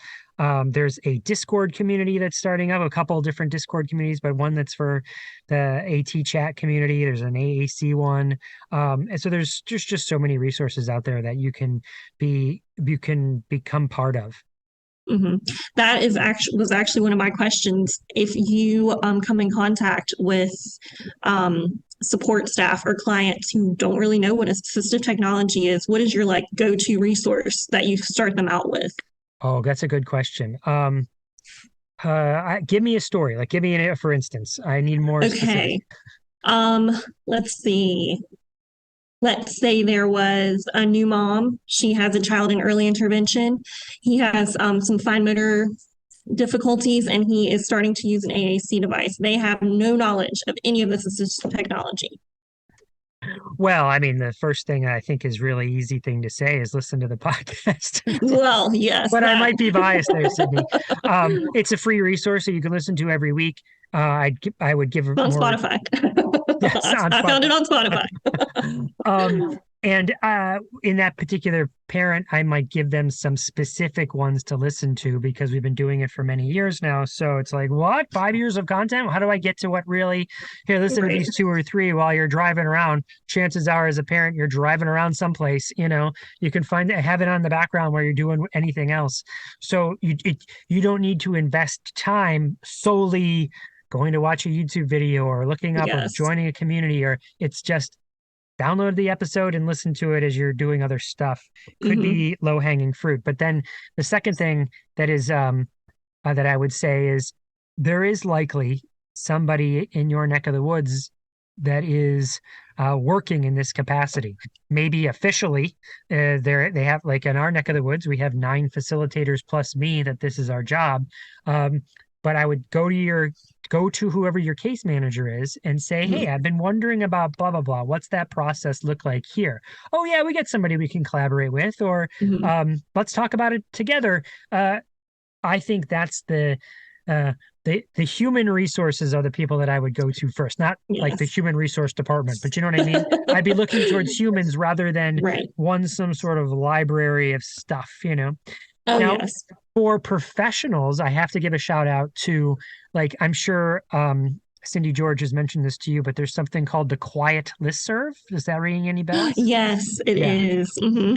There's a Discord community that's starting up, a couple of different Discord communities, but one that's for the AT chat community. There's an AAC one. And so there's just so many resources out there that you can become part of. Hmm. That is was actually one of my questions. If you come in contact with support staff or clients who don't really know what assistive technology is, what is your like go-to resource that you start them out with? Oh, that's a good question. Give me a story. Like, give me for instance. I need more specific. Okay. Um, let's see. Let's say there was a new mom. She has a child in early intervention. He has some fine motor difficulties, and he is starting to use an AAC device. They have no knowledge of any of this assistive technology. Well, I mean, the first thing I think is really easy thing to say is listen to the podcast. Well, yes, But I that might be biased there, Sydney. It's a free resource that you can listen to every week. I would give on more. Spotify. Yes, on I found Spotify. it on Spotify. um, and in that particular parent, I might give them some specific ones to listen to because we've been doing it for many years now. So it's like, what? 5 years of content? How do I get to what really? Here, listen to Right. these two or three while you're driving around. Chances are, as a parent, you're driving around someplace. You can have it on the background while you're doing anything else. So you don't need to invest time solely going to watch a YouTube video or looking up or Yes. joining a community, or it's just download the episode and listen to it as you're doing other stuff. Could Hmm. be low hanging fruit. But then the second thing that is that I would say is there is likely somebody in your neck of the woods that is working in this capacity. Maybe officially, they have, like in our neck of the woods, we have 9 facilitators plus me that this is our job. But I would go to whoever your case manager is and say, hey, I've been wondering about blah, blah, blah. What's that process look like here? Oh, yeah, we got somebody we can collaborate with, or Hmm. let's talk about it together. I think that's uh, the human resources are the people that I would go to first, not like the Yes. human resource department, but you know what I mean? I'd be looking towards humans rather than Right. some sort of library of stuff. Oh, Now, yes. for professionals, I have to give a shout out to, like, I'm sure Cindy George has mentioned this to you, but there's something called the Quiet Listserv. Is that ringing any bells? Yes, it Yeah. is. Hmm.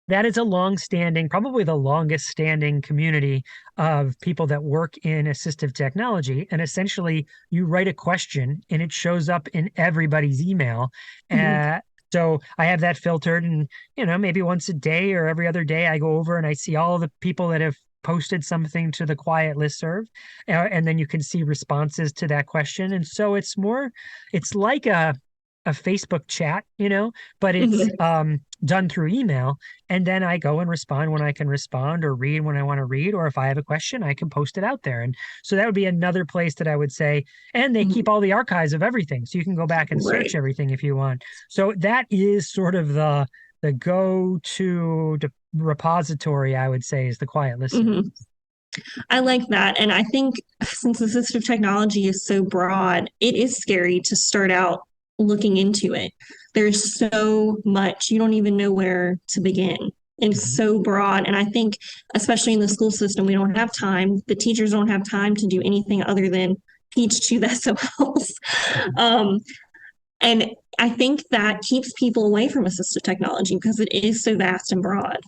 That is a long-standing, probably the longest standing community of people that work in assistive technology. And essentially, you write a question and it shows up in everybody's email. Hmm. So I have that filtered, and maybe once a day or every other day, I go over and I see all the people that have posted something to the Quiet Listserv, and then you can see responses to that question. And so it's like a Facebook chat, but it's Hmm. done through email. And then I go and respond when I can respond, or read when I want to read, or if I have a question, I can post it out there. And so that would be another place that I would say, and they keep all the archives of everything. So you can go back and search Right. everything if you want. So that is sort of the go-to repository, I would say, is the Quiet Listserv. Hmm. I like that. And I think since assistive technology is so broad, it is scary to start out looking into it. There's so much, you don't even know where to begin. It's so broad. And I think, especially in the school system, we don't have time. The teachers don't have time to do anything other than teach to the SOLs. And I think that keeps people away from assistive technology because it is so vast and broad.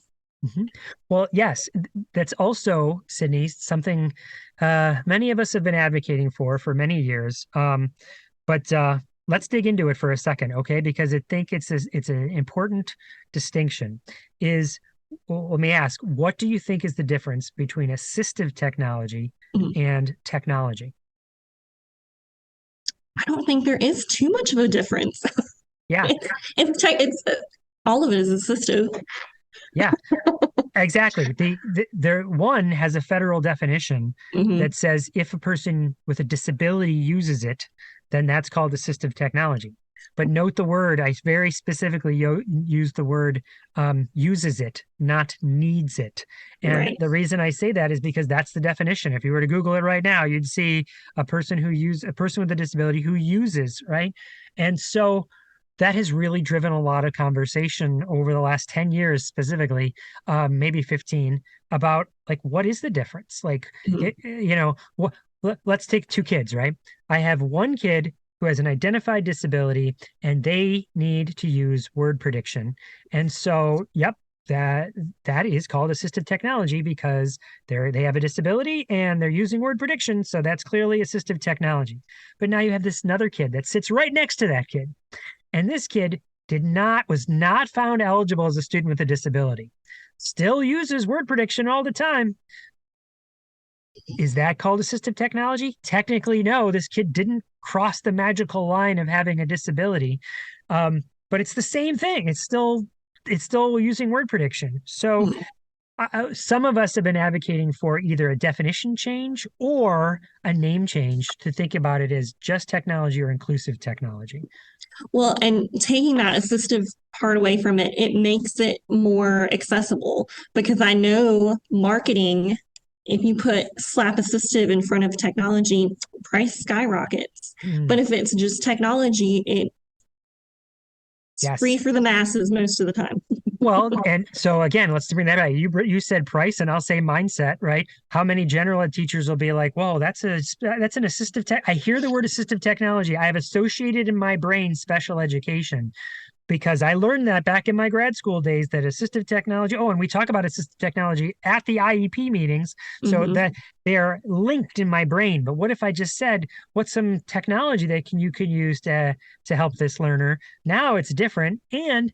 Mm-hmm. Well, yes, that's also, Sydney, something many of us have been advocating for many years. But let's dig into it for a second, okay? Because I think it's an important distinction. Well, let me ask, what do you think is the difference between assistive technology and technology? I don't think there is too much of a difference. Yeah. It's all of it is assistive. Yeah, exactly. The one has a federal definition that says if a person with a disability uses it, then that's called assistive technology. But note the word, I very specifically use the word uses it, not needs it. And the reason I say that is because that's the definition. If you were to Google it right now, you'd see a person with a disability who uses, right? And so that has really driven a lot of conversation over the last 10 years, specifically, maybe 15, about like, what is the difference? Like, let's take two kids, right? I have one kid who has an identified disability and they need to use word prediction. And so, yep, that is called assistive technology because they have a disability and they're using word prediction. So that's clearly assistive technology. But now you have this another kid that sits right next to that kid. And this kid was not found eligible as a student with a disability. Still uses word prediction all the time. Is that called assistive technology? Technically, no. This kid didn't cross the magical line of having a disability, but it's the same thing. It's still using word prediction. So some of us have been advocating for either a definition change or a name change to think about it as just technology or inclusive technology. Well, and taking that assistive part away from it, it makes it more accessible because I know marketing, if you slap assistive in front of technology, price skyrockets. But if it's just technology, it's free for the masses most of the time. Well, and so again, let's bring that back. You said price, and I'll say mindset, right? How many general ed teachers will be like, "Whoa, that's an assistive tech." I hear the word assistive technology. I have associated in my brain special education because I learned that back in my grad school days that assistive technology. Oh, and we talk about assistive technology at the IEP meetings, so that they are linked in my brain. But what if I just said, "What's some technology that you could use to help this learner?" Now it's different, and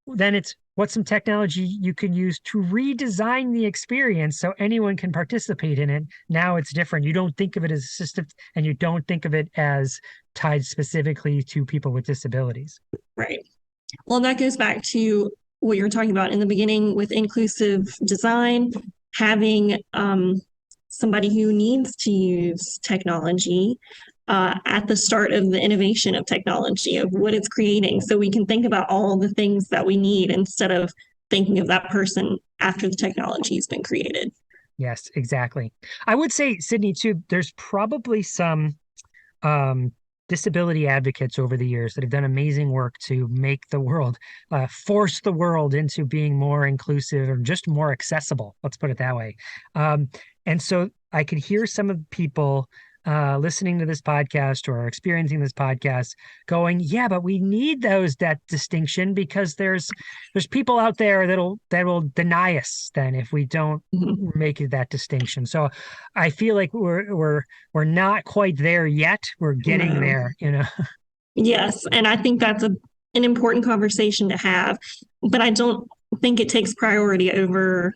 then it's what's some technology you can use to redesign the experience so anyone can participate in it. Now it's different. You don't think of it as assistive and you don't think of it as tied specifically to people with disabilities. Right. Well, that goes back to what you were talking about in the beginning with inclusive design, having somebody who needs to use technology at the start of the innovation of technology, of what it's creating. So we can think about all the things that we need instead of thinking of that person after the technology has been created. Yes, exactly. I would say, Sydney, too, there's probably some disability advocates over the years that have done amazing work to make the world, force the world into being more inclusive or just more accessible. Let's put it that way. And so I could hear some of the people listening to this podcast or experiencing this podcast going, yeah, but we need that distinction because there's people out there that will deny us then if we don't make it that distinction. So I feel like we're not quite there yet. We're getting there, Yes, and I think that's an important conversation to have, but I don't think it takes priority over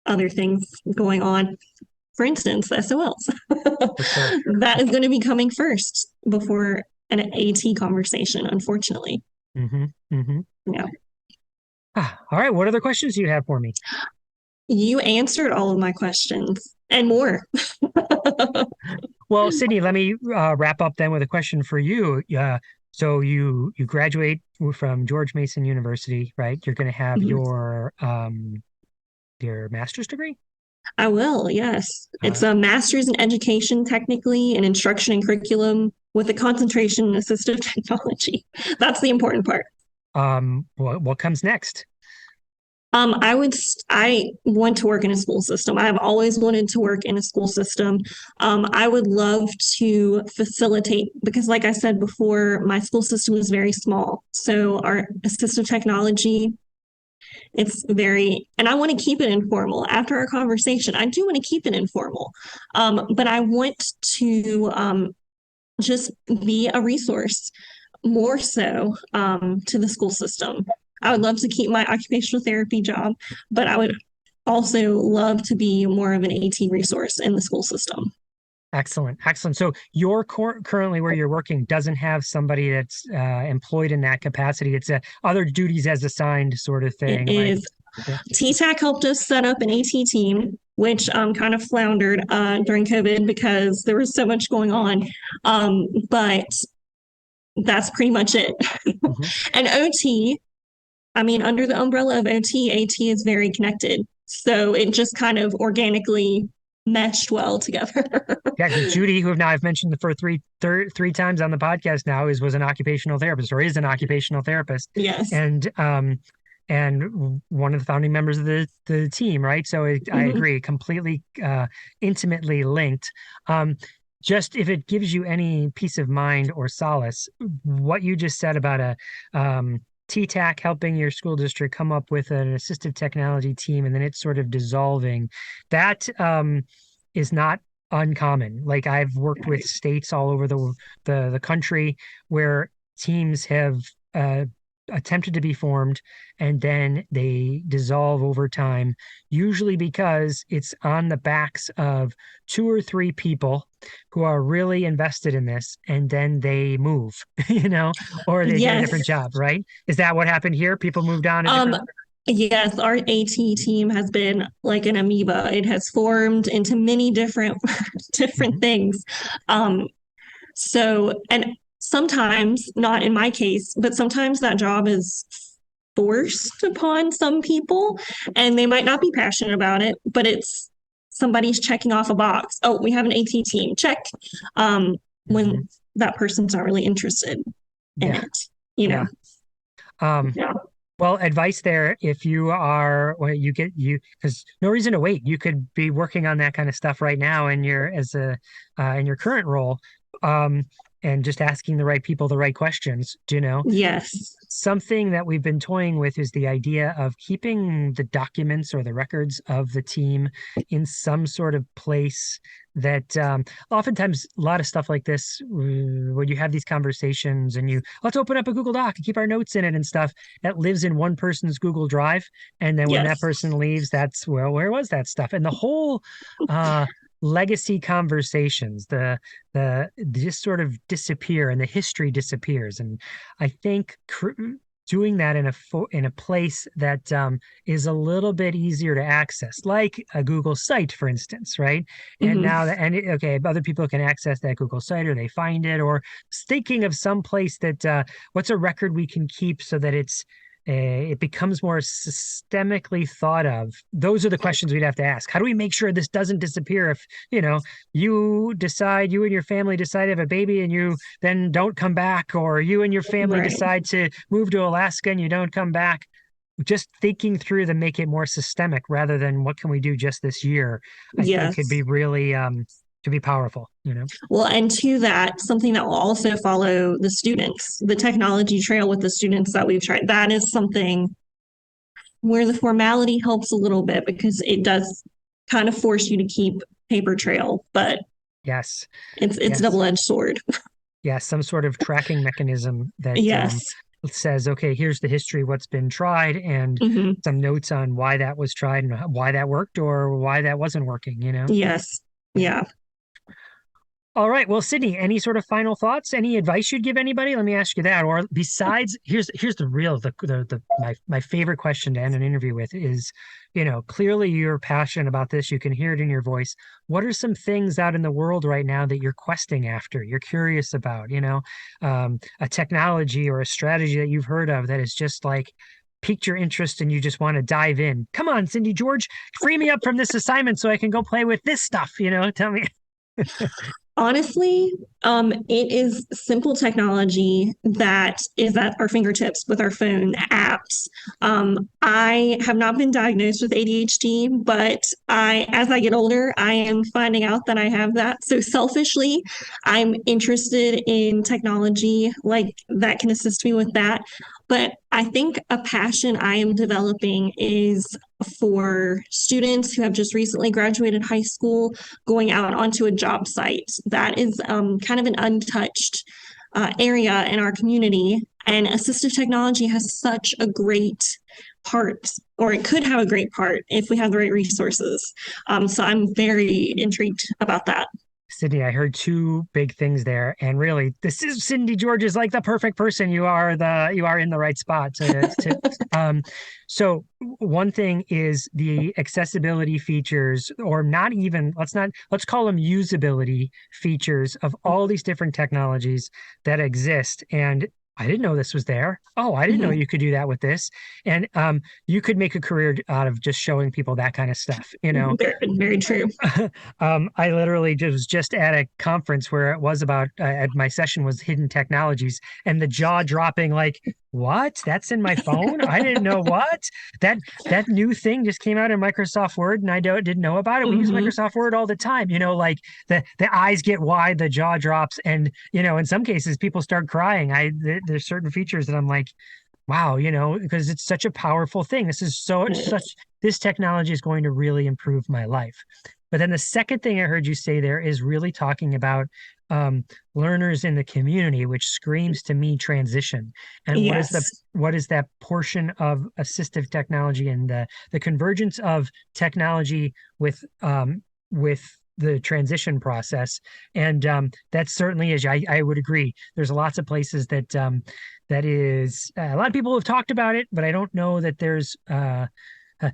other things going on. For instance, the SOLs. That is going to be coming first before an AT conversation, unfortunately. Yeah. All right. What other questions do you have for me? You answered all of my questions and more. Well, Sydney, let me wrap up then with a question for you. So you graduate from George Mason University, right? You're going to have your master's degree? I will, yes. It's a master's in education, technically, in instruction and curriculum with a concentration in assistive technology. That's the important part. What comes next? I want to work in a school system. I have always wanted to work in a school system. I would love to facilitate because, like I said before, my school system is very small. So our assistive technology, it's very, and I want to keep it informal. After our conversation, I do want to keep it informal, but I want to just be a resource more so to the school system. I would love to keep my occupational therapy job, but I would also love to be more of an AT resource in the school system. Excellent. Excellent. So your currently where you're working doesn't have somebody that's employed in that capacity. It's other duties as assigned sort of thing. It is. Yeah. TTAC helped us set up an AT team, which kind of floundered during COVID because there was so much going on. But that's pretty much it. And OT, I mean, under the umbrella of OT, AT is very connected. So it just kind of organically meshed well together. Yeah, because Judy, who now I've mentioned for three times on the podcast now, was an occupational therapist or is an occupational therapist. Yes. And one of the founding members of the team, right? So I agree, completely intimately linked. Just if it gives you any peace of mind or solace, what you just said about a TTAC helping your school district come up with an assistive technology team and then it's sort of dissolving, that is not uncommon. Like I've worked with states all over the country where teams have attempted to be formed and then they dissolve over time, usually because it's on the backs of 2 or 3 people who are really invested in this and then they move, or they get a different job, right? Is that what happened here? People moved on to different... Yes, our AT team has been like an amoeba. It has formed into many different things. And sometimes, not in my case, but sometimes that job is forced upon some people and they might not be passionate about it, but it's somebody's checking off a box. Oh, we have an AT team, check. When that person's not really interested in it, Yeah. Well, advice there, if you are, well, because no reason to wait. You could be working on that kind of stuff right now in your current role, and just asking the right people the right questions, Yes. Something that we've been toying with is the idea of keeping the documents or the records of the team in some sort of place that oftentimes a lot of stuff like this, when you have these conversations and let's open up a Google Doc and keep our notes in it and stuff, that lives in one person's Google Drive. And then when that person leaves, that's, well, where was that stuff? And the whole legacy conversations, the just sort of disappear and the history disappears. And I think doing that in a place that is a little bit easier to access, like a Google site, for instance, right? And now other people can access that Google site, or they find it, or thinking of some place that what's a record we can keep so that it becomes more systemically thought of. Those are the questions we'd have to ask. How do we make sure this doesn't disappear if, you and your family decide to have a baby and you then don't come back, or you and your family decide to move to Alaska and you don't come back? Just thinking through to make it more systemic rather than what can we do just this year, I think could be really to be powerful, Well, and to that, something that will also follow the students, the technology trail with the students that we've tried. That is something where the formality helps a little bit because it does kind of force you to keep paper trail, but it's a double-edged sword. Some sort of tracking mechanism that says, okay, here's the history, what's been tried, and some notes on why that was tried and why that worked or why that wasn't working, Yes. Yeah. All right. Well, Sydney, any sort of final thoughts? Any advice you'd give anybody? Let me ask you that. Or besides, here's my favorite question to end an interview with is, clearly you're passionate about this. You can hear it in your voice. What are some things out in the world right now that you're questing after, you're curious about, a technology or a strategy that you've heard of that is just like piqued your interest and you just want to dive in? Come on, Cindy George, free me up from this assignment so I can go play with this stuff, tell me. Honestly, it is simple technology that is at our fingertips with our phone apps. I have not been diagnosed with ADHD, but as I get older, I am finding out that I have that. So selfishly, I'm interested in technology like that can assist me with that. But I think a passion I am developing is for students who have just recently graduated high school going out onto a job site. That is kind of an untouched area in our community. And assistive technology has such a great part, or it could have a great part if we have the right resources. So I'm very intrigued about that. Sydney, I heard two big things there, and really, this is Cindy George is like the perfect person. You are in the right spot so one thing is the accessibility features, or not even let's call them usability features of all these different technologies that exist. And I didn't know this was there. Oh, I didn't know you could do that with this. And you could make a career out of just showing people that kind of stuff, you know. Very, very true. I literally was just at a conference where it was about my session was hidden technologies, and the jaw dropping like, what? That's in my phone? I didn't know what that new thing just came out in Microsoft Word, and I didn't know about it. We use Microsoft Word all the time, you know, like the eyes get wide, the jaw drops, and you know, in some cases people start crying. There's certain features that I'm like, wow, you know, because it's such a powerful thing. This technology is going to really improve my life. But then the second thing I heard you say there is really talking about learners in the community, which screams to me transition. And Yes. what is that portion of assistive technology and the convergence of technology with the transition process? And that certainly is. I would agree. There's lots of places that is a lot of people have talked about it, but I don't know that there's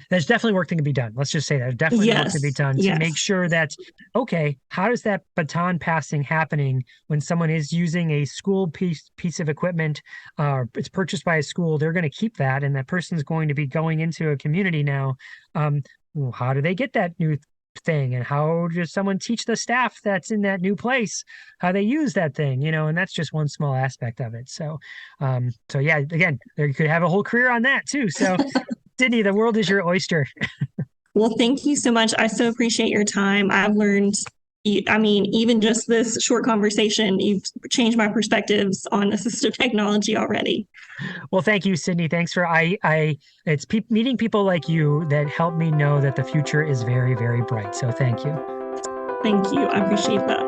definitely work that can be done. Let's just say there's definitely work to be Yes. done to make Yes. sure that, okay, how does that baton passing happening when someone is using a school piece of equipment, it's purchased by a school, they're going to keep that, and that person's going to be going into a community now. Well, how do they get that new thing, and how does someone teach the staff that's in that new place how they use that thing, you know? And that's just one small aspect of it. So yeah, again, you could have a whole career on that too. So Sydney, the world is your oyster. Well, thank you so much. I so appreciate your time. I've learned, I mean, even just this short conversation, you've changed my perspectives on assistive technology already. Well, thank you, Sydney. Thanks for it's meeting people like you that help me know that the future is very, very bright. So thank you. Thank you. I appreciate that.